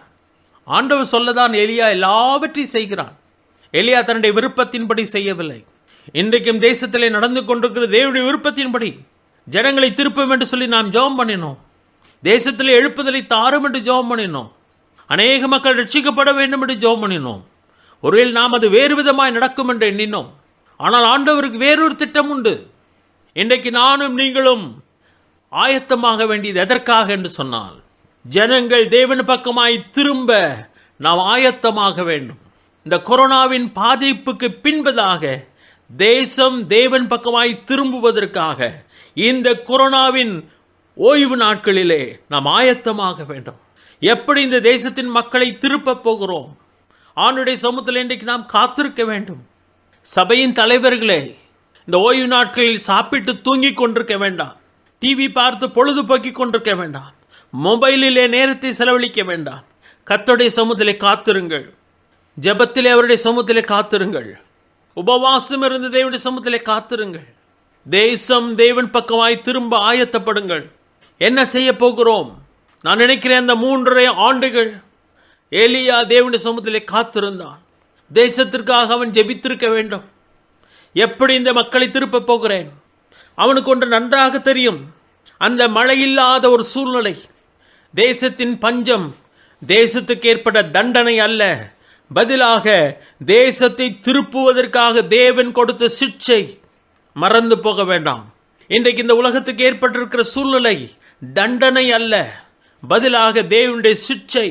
ஆண்டவர் சொல்லதான் எலியா எல்லாவற்றையும் செய்கிறான். எலியா தன்னுடைய விருப்பத்தின்படி செய்யவில்லை. இன்றைக்கும் தேசத்திலே நடந்து கொண்டிருக்கிற தேவனுடைய விருப்பத்தின்படி ஜனங்களை திருப்பம் என்று சொல்லி நாம் ஜெபம் பண்ணினோம். தேசத்திலே எழுப்புதலை தாரும் என்று ஜெபம் பண்ணினோம். அநேக மக்கள் ரட்சிக்கப்பட வேண்டும் என்று ஜெபம் பண்ணினோம். ஒருவேளை நாம் அது வேறு விதமாய் நடக்கும் என்று எண்ணினோம். ஆனால் ஆண்டவருக்கு வேறொரு திட்டம் உண்டு. இன்றைக்கு நானும் நீங்களும் ஆயத்தமாக வேண்டியது எதற்காக என்று சொன்னால், ஜனங்கள் தேவன் பக்கமாய் திரும்ப நாம் ஆயத்தமாக வேண்டும். இந்த கொரோனாவின் பாதிப்புக்கு பின்பதாக தேசம் தேவன் பக்கமாய் திரும்புவதற்காக இந்த கொரோனாவின் ஓய்வு நாட்களிலே நாம் ஆயத்தமாக வேண்டும். எப்படி இந்த தேசத்தின் மக்களை திருப்ப போகிறோம்? ஆண்டுடைய சமூகத்தில் இன்றைக்கு நாம் காத்திருக்க வேண்டும். சபையின் தலைவர்களே, இந்த ஓய்வு நாட்களில் சாப்பிட்டு தூங்கிக் கொண்டிருக்க வேண்டாம். டிவி பார்த்து பொழுதுபோக்கிக் கொண்டிருக்க வேண்டாம். மொபைலிலே நேரத்தை செலவழிக்க வேண்டாம். கர்த்தருடைய சமூகத்திலே காத்திருங்கள். ஜெபத்திலே அவருடைய சமூகத்திலே காத்திருங்கள். உபவாசம் இருந்து தேவனுடைய சமூகத்திலே காத்திருங்கள். தேசம் தேவன் பக்கமாய் திரும்ப ஆயத்தப்படுங்கள். என்ன செய்ய போகிறோம்? நான் நினைக்கிறேன், அந்த 3.5 ஆண்டுகள் எலியா தேவனுடைய சமூகத்திலே காத்திருந்தான். தேசத்திற்காக அவன் ஜெபித்திருக்க வேண்டும். எப்படி இந்த மக்களை திருப்ப போகிறேன்? அவனுக்கு ஒன்று நன்றாக தெரியும். அந்த மழையில்லாத ஒரு சூழ்நிலை, தேசத்தின் பஞ்சம், தேசத்துக்கு ஏற்பட்ட தண்டனை அல்ல, பதிலாக தேசத்தை திருப்புவதற்காக தேவன் கொடுத்த சிட்சை. மறந்து போக வேண்டாம். இன்றைக்கு இந்த உலகத்துக்கு ஏற்பட்டிருக்கிற சூழ்நிலை தண்டனை அல்ல, பதிலாக தேவனுடைய சிட்சை.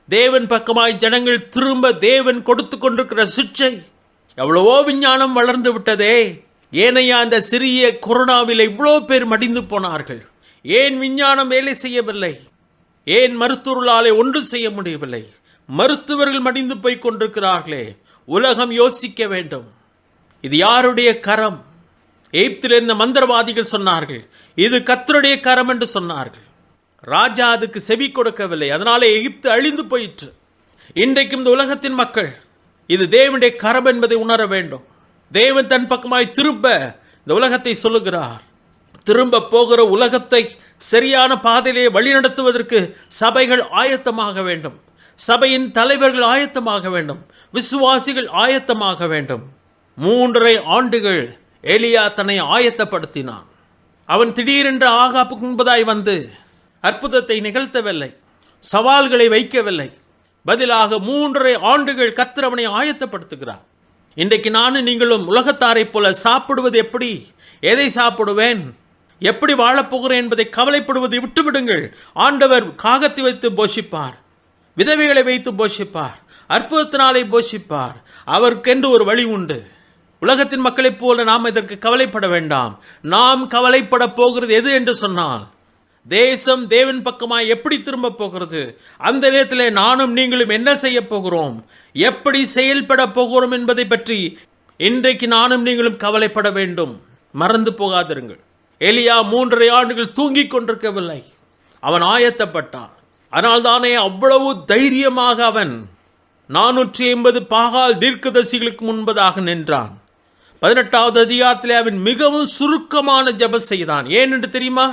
தேவன் பக்கமாய் ஜனங்கள் திரும்ப தேவன் கொடுத்து கொண்டிருக்கிற சிட்சை. எவ்வளவோ விஞ்ஞானம் வளர்ந்து விட்டதே. ஏனையா அந்த சிறிய கொரோனாவில் இவ்வளோ பேர் மடிந்து போனார்கள்? ஏன் விஞ்ஞானம் வேலை செய்யவில்லை? ஏன் மருத்துவர்களாலே ஒன்று செய்ய முடியவில்லை? மருத்துவர்கள் மடிந்து போய் கொண்டிருக்கிறார்களே. உலகம் யோசிக்க வேண்டும். இது யாருடைய கரம்? எகிப்தில் இருந்த மந்திரவாதிகள் சொன்னார்கள், இது கர்த்தருடைய கரம் என்று சொன்னார்கள். ராஜா அதுக்கு செவி கொடுக்கவில்லை. அதனாலே எகிப்து அழிந்து போயிற்று. இன்றைக்கும் இந்த உலகத்தின் மக்கள் இது தேவனுடைய கரம் என்பதை உணர வேண்டும். தேவன் தன் பக்கமாய் திரும்ப இந்த உலகத்தை சொல்லுகிறார். திரும்ப போகிற உலகத்தை சரியான பாதையிலே வழிநடத்துவதற்கு சபைகள் ஆயத்தமாக வேண்டும். சபையின் தலைவர்கள் ஆயத்தமாக வேண்டும். விசுவாசிகள் ஆயத்தமாக வேண்டும். 3.5 ஆண்டுகள் எலியா தன்னை ஆயத்தப்படுத்தினான். அவன் திடீரென்று ஆகாப்புக்கு முன்பதாய் வந்து அற்புதத்தை நிகழ்த்தவில்லை, சவால்களை வைக்கவில்லை. பதிலாக 3.5 ஆண்டுகள் கர்த்தர் அவனை ஆயத்தப்படுத்துகிறார். இன்றைக்கு நானும் நீங்களும் உலகத்தாரை போல சாப்பிடுவது எப்படி, எதை சாப்பிடுவேன், எப்படி வாழப்போகிறேன் என்பதை கவலைப்படுவதை விட்டுவிடுங்கள். ஆண்டவர் காகத்தை வைத்து போஷிப்பார், விதவைகளை வைத்து போஷிப்பார், அற்புதத்தினாலே போஷிப்பார். அவருக்கென்று ஒரு வழி உண்டு. உலகத்தின் மக்களைப் போல நாம் இதற்கு கவலைப்பட வேண்டாம். நாம் கவலைப்பட போகிறது எது என்று சொன்னால், தேசம் தேவன் பக்கமாய் எப்படி திரும்ப போகிறது, அந்த நேரத்தில் நானும் நீங்களும் என்ன செய்ய போகிறோம், எப்படி செயல்பட போகிறோம் என்பதை பற்றி இன்றைக்கு நானும் நீங்களும் கவலைப்பட வேண்டும். மறந்து போகாதிருங்கள். எலியா 3.5 ஆண்டுகள் தூங்கிக் கொண்டிருக்கவில்லை. அவன் ஆயத்தப்பட்டான். அதனால் தானே அவ்வளவு தைரியமாக அவன் 480 பாகால் தீர்க்கதரிசிகளுக்கு முன்பதாக நின்றான். 18வது அதிகாரத்திலே அவன் மிகவும் சுருக்கமான ஜெபம் செய்தான். ஏன் என்று தெரியுமா?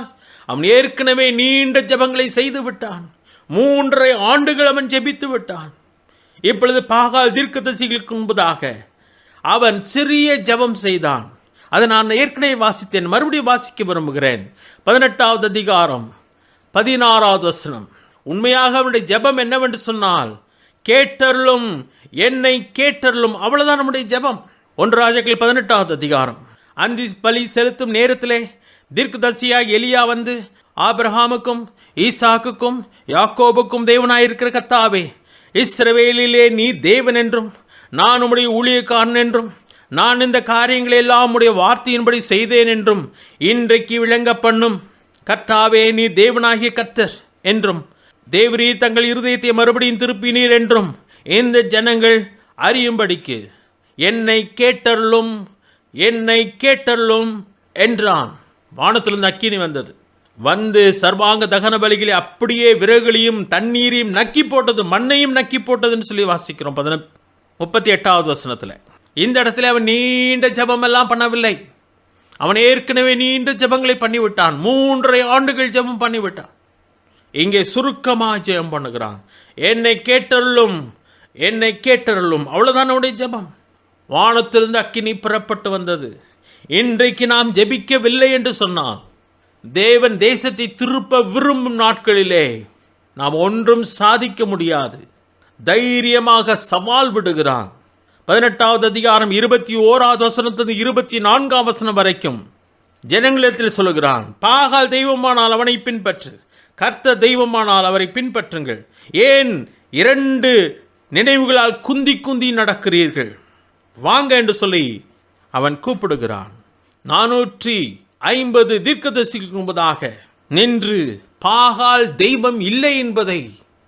அவன் ஏற்கனவே நீண்ட ஜெபங்களை செய்து விட்டான். 3.5 ஆண்டுகள் அவன் ஜெபித்து விட்டான். இப்பொழுது பாகால் தீர்க்கதரிசிகளுக்கு முன்பதாக அவன் சிறிய ஜெபம் செய்தான். அதை நான் ஏற்கனவே வாசித்தேன், மறுபடியும் வாசிக்க விரும்புகிறேன். 18வது அதிகாரம் 16வது வசனம். உண்மையாக அவனுடைய ஜெபம் என்னவென்று சொன்னால், கேட்டருளும், என்னை கேட்டருளும். அவ்வளவுதான் நம்முடைய ஜெபம். 1 ராஜாக்கள் 18வது அதிகாரம். அந்தி பலி செலுத்தும் நேரத்திலே தீர்க்கதரிசியாய் எலியா வந்து, ஆபிரகாமுக்கும் ஈசாக்குக்கும் யாக்கோபுக்கும் தேவனாயிருக்கிற கர்த்தாவே, இஸ்ரவேலிலே நீ தேவன் என்றும் நான் உம்முடைய ஊழியக்காரன் என்றும் நான் இந்த காரியங்களை எல்லாம் உம்முடைய வார்த்தையின்படி செய்தேன் என்றும் இன்றைக்கு விளங்க பண்ணும் கர்த்தாவே, நீ தேவனாகிய கர்த்தர் என்றும் தேவரீர் தங்கள் இருதயத்தை மறுபடியும் திருப்பினீர் என்றும் இந்த ஜனங்கள் அறியும்படிக்கு என்னை கேட்டருளும், என்னை கேட்டருளும் என்றான். வானத்திலிருந்து அக்கினி வந்தது. வந்து சர்வாங்க தகன பலிகளை அப்படியே விறகுகளையும் தண்ணீரையும் நக்கி போட்டது, மண்ணையும் நக்கி போட்டதுன்னு சொல்லி வாசிக்கிறோம் 38வது வசனத்தில். இந்த இடத்துல அவன் நீண்ட ஜெபம் எல்லாம் பண்ணவில்லை. அவன் ஏற்கனவே நீண்ட ஜெபங்களை பண்ணிவிட்டான். 3.5 ஆண்டுகள் ஜெபம் பண்ணிவிட்டான். இங்கே சுருக்கமாக ஜெபம் பண்ணுகிறான். என்னை கேட்டருளும், என்னை கேட்டருளும். அவ்வளவுதான் அவனுடைய ஜெபம். வானத்திலிருந்து அக்கினி புறப்பட்டு வந்தது. இன்றைக்கு நாம் ஜெபிக்கவில்லை என்று சொன்னால், தேவன் தேசத்தை திருப்ப விரும்பும் நாட்களிலே நாம் ஒன்றும் சாதிக்க முடியாது. தைரியமாக சவால் விடுகிறான். 18வது அதிகாரம் 21வது வசனத்திலிருந்து 24ஆம் வசனம் வரைக்கும் ஜனங்களிடத்தில் சொல்லுகிறான், பாகால் தெய்வமானால் அவனை பின்பற்று, கர்த்தர் தெய்வமானால் அவரை பின்பற்றுங்கள். ஏன் 2 நினைவுகளால் குந்தி குந்தி நடக்கிறீர்கள்? வாங்க என்று சொல்லி அவன் கூப்பிடுகிறான். 450 தீர்க்கதரிசிகளுக்கு முன்பதாக நின்று பாகால் தெய்வம் இல்லை என்பதை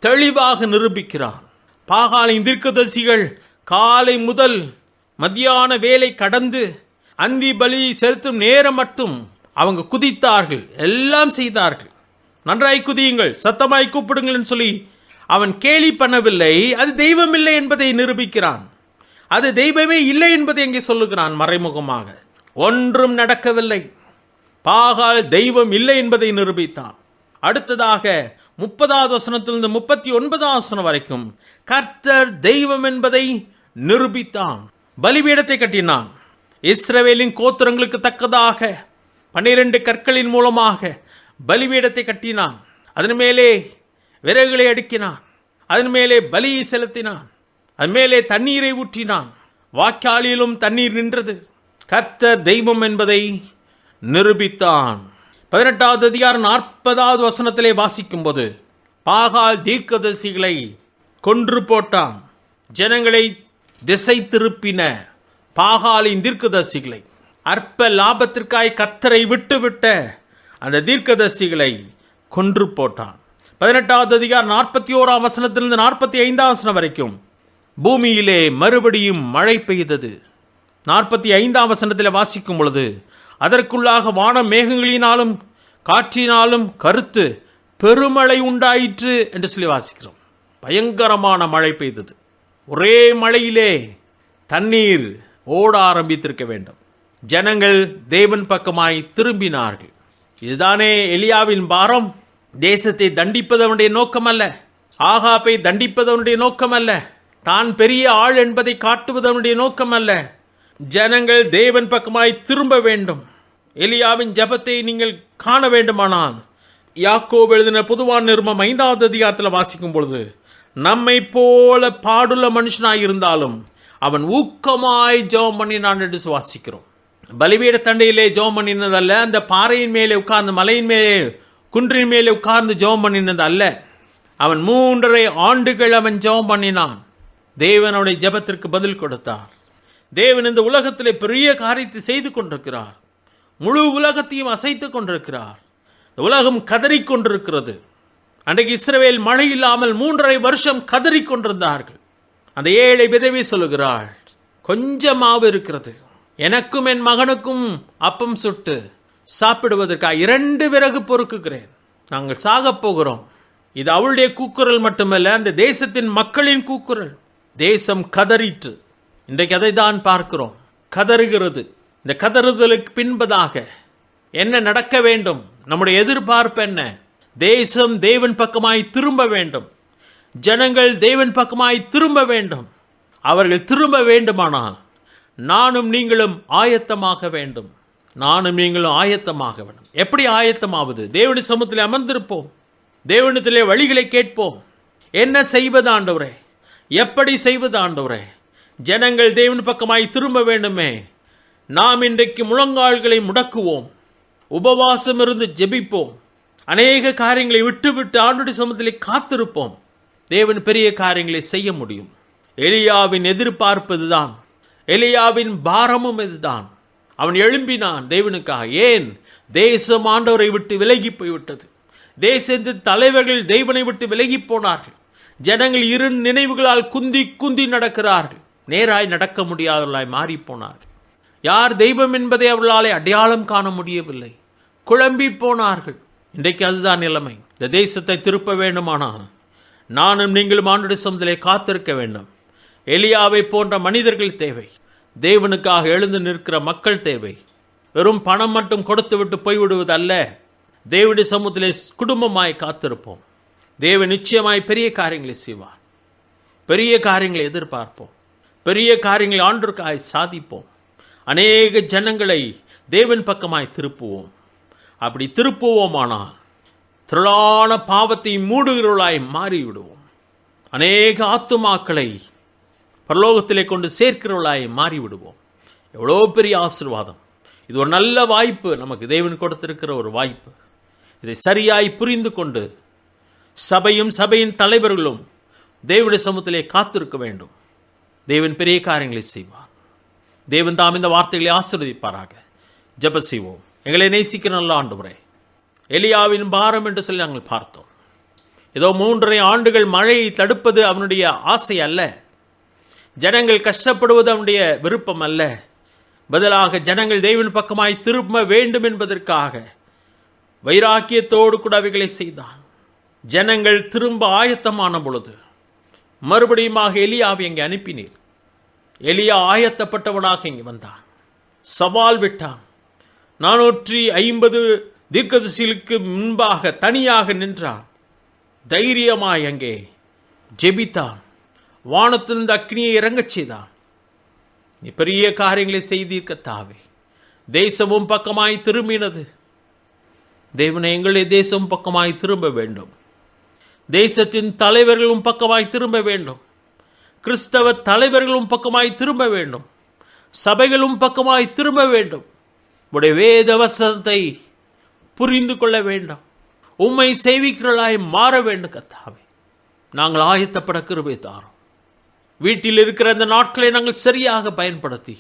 தெளிவாக நிரூபிக்கிறான். பாகாலின் தீர்க்கதரிசிகள் காலை முதல் மத்தியான வேலை கடந்து அந்தி பலி செலுத்தும் நேரம் மட்டும் அவங்க குதித்தார்கள், எல்லாம் செய்தார்கள். நன்றாய் குதியுங்கள், சத்தமாய் கூப்பிடுங்கள் சொல்லி அவன் கேலி பண்ணவில்லை. அது தெய்வம் இல்லை என்பதை நிரூபிக்கிறான். அது தெய்வமே இல்லை என்பதை எங்கே சொல்லுகிறான் மறைமுகமாக. ஒன்றும் நடக்கவில்லை. பாகால் தெய்வம் இல்லை என்பதை நிரூபித்தான். அடுத்ததாக 30வது வசனத்திலிருந்து 39வது வசனம் வரைக்கும் கர்த்தர் தெய்வம் என்பதை நிரூபித்தான். பலிபீடத்தை கட்டினான். இஸ்ரவேலின் கோத்திரங்களுக்கு தக்கதாக 12 கற்களின் மூலமாக பலிபீடத்தை கட்டினான். அதன் மேலே விறகுகளை அடுக்கினான். அதன் மேலே பலியை செலுத்தினான். அதன் மேலே தண்ணீரை ஊற்றினான். வாய்க்காலிலும் தண்ணீர் நின்றது. கர்த்தர் தெய்வம் என்பதை நிரூபித்தான். 18வது அதிகாரம் 40வது வசனத்திலே வாசிக்கும் போது பாகால் தீர்க்கதரிசிகளை கொன்று போட்டான். ஜனங்களை திசை திருப்பின பாகாலின் தீர்க்கதரிசிகளை, அற்ப லாபத்திற்காய் கர்த்தரை விட்டுவிட்ட அந்த தீர்க்கதரிசிகளை கொன்று போட்டான். 18வது அதிகாரம் 41ஆம் வசனத்திலிருந்து 45ஆம் வசனம் வரைக்கும் பூமியிலே மறுபடியும் மழை பெய்தது. 45ஆம் வசனத்தில் வாசிக்கும் பொழுது அதற்குள்ளாக வானம் மேகங்களினாலும் காற்றினாலும் கருத்து பெருமழை உண்டாயிற்று என்று சொல்லி வாசிக்கிறோம். பயங்கரமான மழை பெய்தது. ஒரே மழையிலே தண்ணீர் ஓட ஆரம்பித்திருக்க வேண்டும். ஜனங்கள் தேவன் பக்கமாய் திரும்பினார்கள். இதுதானே எலியாவின் பாரம். தேசத்தை தண்டிப்பது அவனுடைய நோக்கம் அல்ல. ஆகாபை தண்டிப்பது அவனுடைய நோக்கம் அல்ல. தான் பெரிய ஆள் என்பதை காட்டுவது அவனுடைய நோக்கம் அல்ல. ஜனங்கள் தேவன் பக்கமாய் திரும்ப வேண்டும். எலியாவின் ஜெபத்தை நீங்கள் காண வேண்டுமானால் யாக்கோபு எழுதின பொதுவான நிருபம் 5வது அதிகாரத்தில் வாசிக்கும் பொழுது நம்மை போல பாடுள்ள மனுஷனாய் இருந்தாலும் அவன் ஊக்கமாய் ஜெபம் பண்ணினான் என்று வாசிக்கிறோம். பலிபீட தண்டையிலே ஜெபம் பண்ணினதல்ல, அந்த பாறையின் மேலே உட்கார்ந்து மலையின் மேலே குன்றின் மேலே உட்கார்ந்து ஜெபம் பண்ணினது அல்ல. அவன் 3.5 ஆண்டுகள் அவன் ஜெபம் பண்ணினான். தேவன் அவனுடைய ஜெபத்திற்கு பதில் கொடுத்தார். தேவன் இந்த உலகத்திலே பெரிய காரியத்தை செய்து கொண்டிருக்கிறார். முழு உலகத்தையும் அசைத்துக் கொண்டிருக்கிறார். இந்த உலகம் கதறிக்கொண்டிருக்கிறது. அன்றைக்கு இஸ்ரவேல் மழை இல்லாமல் 3.5 வருஷம் கதறிக்கொண்டிருந்தார்கள். அந்த ஏழை விதவை சொல்லுகிறாள், கொஞ்சம் மாவு இருக்கிறது, எனக்கும் என் மகனுக்கும் அப்பம் சுட்டு சாப்பிடுவதற்காக 2 விறகு பொறுக்குகிறேன், நாங்கள் சாகப் போகிறோம். இது அவளுடைய கூக்குரல் மட்டுமல்ல, அந்த தேசத்தின் மக்களின் கூக்குரல். தேசம் கதறிற்று. இன்றைக்கு அதை தான் பார்க்கிறோம், கதறுகிறது. இந்த கதறுதலுக்கு பின்பதாக என்ன நடக்க வேண்டும்? நம்முடைய எதிர்பார்ப்பு என்ன? தேசம் தேவன் பக்கமாய் திரும்ப வேண்டும். ஜனங்கள் தேவன் பக்கமாய் திரும்ப வேண்டும். அவர்கள் திரும்ப வேண்டுமானால் நானும் நீங்களும் ஆயத்தமாக வேண்டும். நானும் நீங்களும் ஆயத்தமாக வேண்டும். எப்படி ஆயத்தமாவது? தேவனுடைய சமூகத்தில் அமர்ந்திருப்போம். தேவனிடத்திலே வழிகளை கேட்போம். என்ன செய்வது ஆண்டவரே? எப்படி செய்வது ஆண்டவரே? ஜனங்கள் தேவன் பக்கமாய் திரும்ப வேண்டுமே. நாம் இன்றைக்கு முழங்கால்களை முடக்குவோம், உபவாசம் இருந்து ஜெபிப்போம், அநேக காரியங்களை விட்டுவிட்டு ஆண்டுடைய சமூகத்திலே காத்திருப்போம். தேவன் பெரிய காரியங்களை செய்ய முடியும். எலியாவின் எதிர்பார்ப்பதுதான், எலியாவின் பாரமும் இதுதான். அவன் எழும்பினான் தேவனுக்காக. ஏன்? தேசம் ஆண்டவரை விட்டு விலகி போய்விட்டது. தேசத்தின் தலைவர்கள் தேவனை விட்டு விலகி போனார்கள். ஜனங்கள் இரு நினைவுகளால் குந்தி குந்தி நடக்கிறார்கள். நேராய் நடக்க முடியாதவர்களாய் மாறி போனார்கள். யார் தெய்வம் என்பதை அவர்களாலே அடையாளம் காண முடியவில்லை. குழம்பி போனார்கள். இன்றைக்கு அதுதான் நிலைமை. இந்த தேசத்தை திருப்ப வேண்டுமானால் நானும் நீங்களும் ஆண்டுடைய சமூகத்திலே காத்திருக்க வேண்டும். எலியாவை போன்ற மனிதர்கள் தேவை. தேவனுக்காக எழுந்து நிற்கிற மக்கள் தேவை. வெறும் பணம் மட்டும் கொடுத்து விட்டு போய்விடுவது அல்ல. தேவனுடைய சமூகத்திலே குடும்பமாய் காத்திருப்போம். தேவன் நிச்சயமாய் பெரிய காரியங்களை செய்வார். பெரிய காரியங்களை எதிர்பார்ப்போம். பெரிய காரியங்களை ஆண்டவருக்காய் சாதிப்போம். அநேக ஜனங்களை தேவன் பக்கமாய் திருப்புவோம். அப்படி திருப்புவோமானால் திரளான பாவத்தை மூடுகிறவர்களாய் மாறிவிடுவோம். அநேக ஆத்துமாக்களை பரலோகத்திலே கொண்டு சேர்க்கிறவர்களாய் மாறிவிடுவோம். எவ்வளோ பெரிய ஆசீர்வாதம்! இது ஒரு நல்ல வாய்ப்பு, நமக்கு தேவன் கொடுத்திருக்கிற ஒரு வாய்ப்பு. இதை சரியாய் புரிந்து கொண்டு சபையும் சபையின் தலைவர்களும் தேவனுடைய சமூகத்திலே காத்திருக்க வேண்டும். தேவன் பெரிய காரியங்களை செய்வார். தேவன் தாம் இந்த வார்த்தைகளை ஆசீர்வதிப்பாராக. ஜெபம் செய்வோம். எங்களை நேசிக்கிற நல்ல ஆண்டவரே, எலியாவின் பாரம் என்று சொல்லி நாங்கள் பார்த்தோம். ஏதோ 3.5 ஆண்டுகள் மழையை தடுப்பது அவனுடைய ஆசை அல்ல. ஜனங்கள் கஷ்டப்படுவது அவனுடைய விருப்பம் அல்ல. பதிலாக ஜனங்கள் தேவன் பக்கமாய் திரும்ப வேண்டும் என்பதற்காக வைராக்கியத்தோடு கூட அவைகளை செய்தான். ஜனங்கள் திரும்ப ஆயத்தமான பொழுது மறுபடியுமாக எலியாவை இங்கே அனுப்பினீர். எலியா ஆயத்தப்பட்டவனாக இங்கே வந்தான், சவால் விட்டான். 450 தீர்க்கதரிசிகளுக்கு முன்பாக தனியாக நின்றான். தைரியமாய் அங்கே ஜெபித்தான். வானத்திலிருந்து அக்னியை இறங்கச் செய்தான். நீ பெரிய காரியங்களை செய்தீர் கர்த்தாவே. தேசமும் பக்கமாய் திரும்பினது. தேவனை, எங்களுடைய தேசம் பக்கமாய் திரும்ப வேண்டும். தேசத்தின் தலைவர்களும் பக்கமாய் திரும்ப வேண்டும். கிறிஸ்தவ தலைவர்களும் பக்கமாய் திரும்ப வேண்டும். சபைகளும் பக்கமாய் திரும்ப வேண்டும். உடைய வேத வசனத்தை புரிந்து கொள்ள வேண்டும். உம்மை சேவிக்கிறவர்களாய் மாற வேண்டும் கர்த்தாவே. நாங்கள் ஆயத்தப்பட கிருபை தாரும். வீட்டில் இருக்கிற அந்த நாட்களை நாங்கள் சரியாக பயன்படுத்தி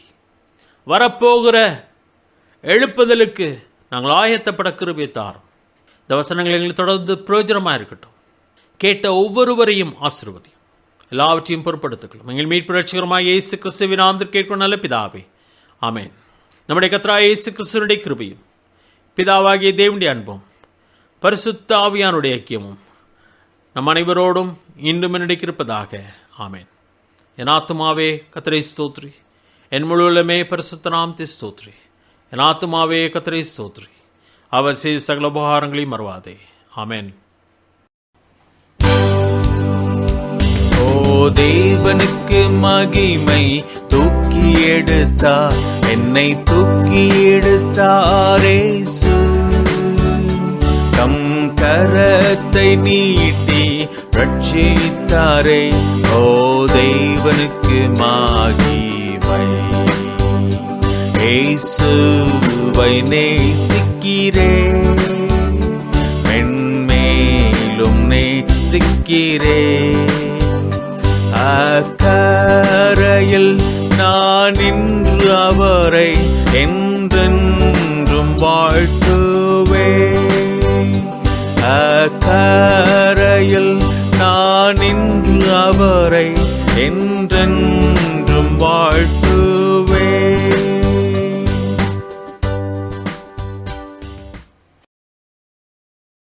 வரப்போகிற எழுப்புதலுக்கு நாங்கள் ஆயத்தப்பட கிருபை தாரும். இந்த வசனங்கள் எங்களுக்கு தொடர்ந்து பிரயோஜனமாக இருக்கட்டும். கேட்ட ஒவ்வொருவரையும் ஆசீர்வதியும். எல்லாவற்றையும் பொறுப்படுத்திக்கலாம். எங்கள் மீட்பு ரட்சகருமாய் இயேசு கிறிஸ்துவின் நாமத்தில் கேட்கும் நல்ல பிதாவே, ஆமென். நம்முடைய கர்த்தராகிய இயேசு கிறிஸ்துவினுடைய கிருபையும் பிதாவாகிய தேவனுடைய அன்பும் பரிசுத்த ஆவியானுடைய ஐக்கியமும் நம் அனைவரோடும் இன்றும் இருப்பதாக. ஆமென். என் ஆத்துமாவே கர்த்தரை ஸ்தோத்ரி, என் முழுவலுமே பரிசுத்த நாமத்தை ஸ்தோத்ரி. என் ஆத்துமாவே கர்த்தரை ஸ்தோத்ரி, அவர் செய்த சகல உபகாரங்களையும் மறவாதே. ஆமென். தேவனுக்கு மகிமை, தூக்கி எடுத்தார் என்னை, தூக்கி எடுத்தாரேசு. தம் கரத்தை நீட்டி ரட்சித்தாரே. ஓ தேவனுக்கு மகிமை. இயேசுவை நேசிக்கிறேன், மென்மேலும் நேசிக்கிறேன். அக்கரையில் நான் இன்று அவரை என்றென்றும் வாழ்த்துவேன். அக்கரையில் நான் இன்று அவரை என்றென்றும் வாழ்த்துவேன்.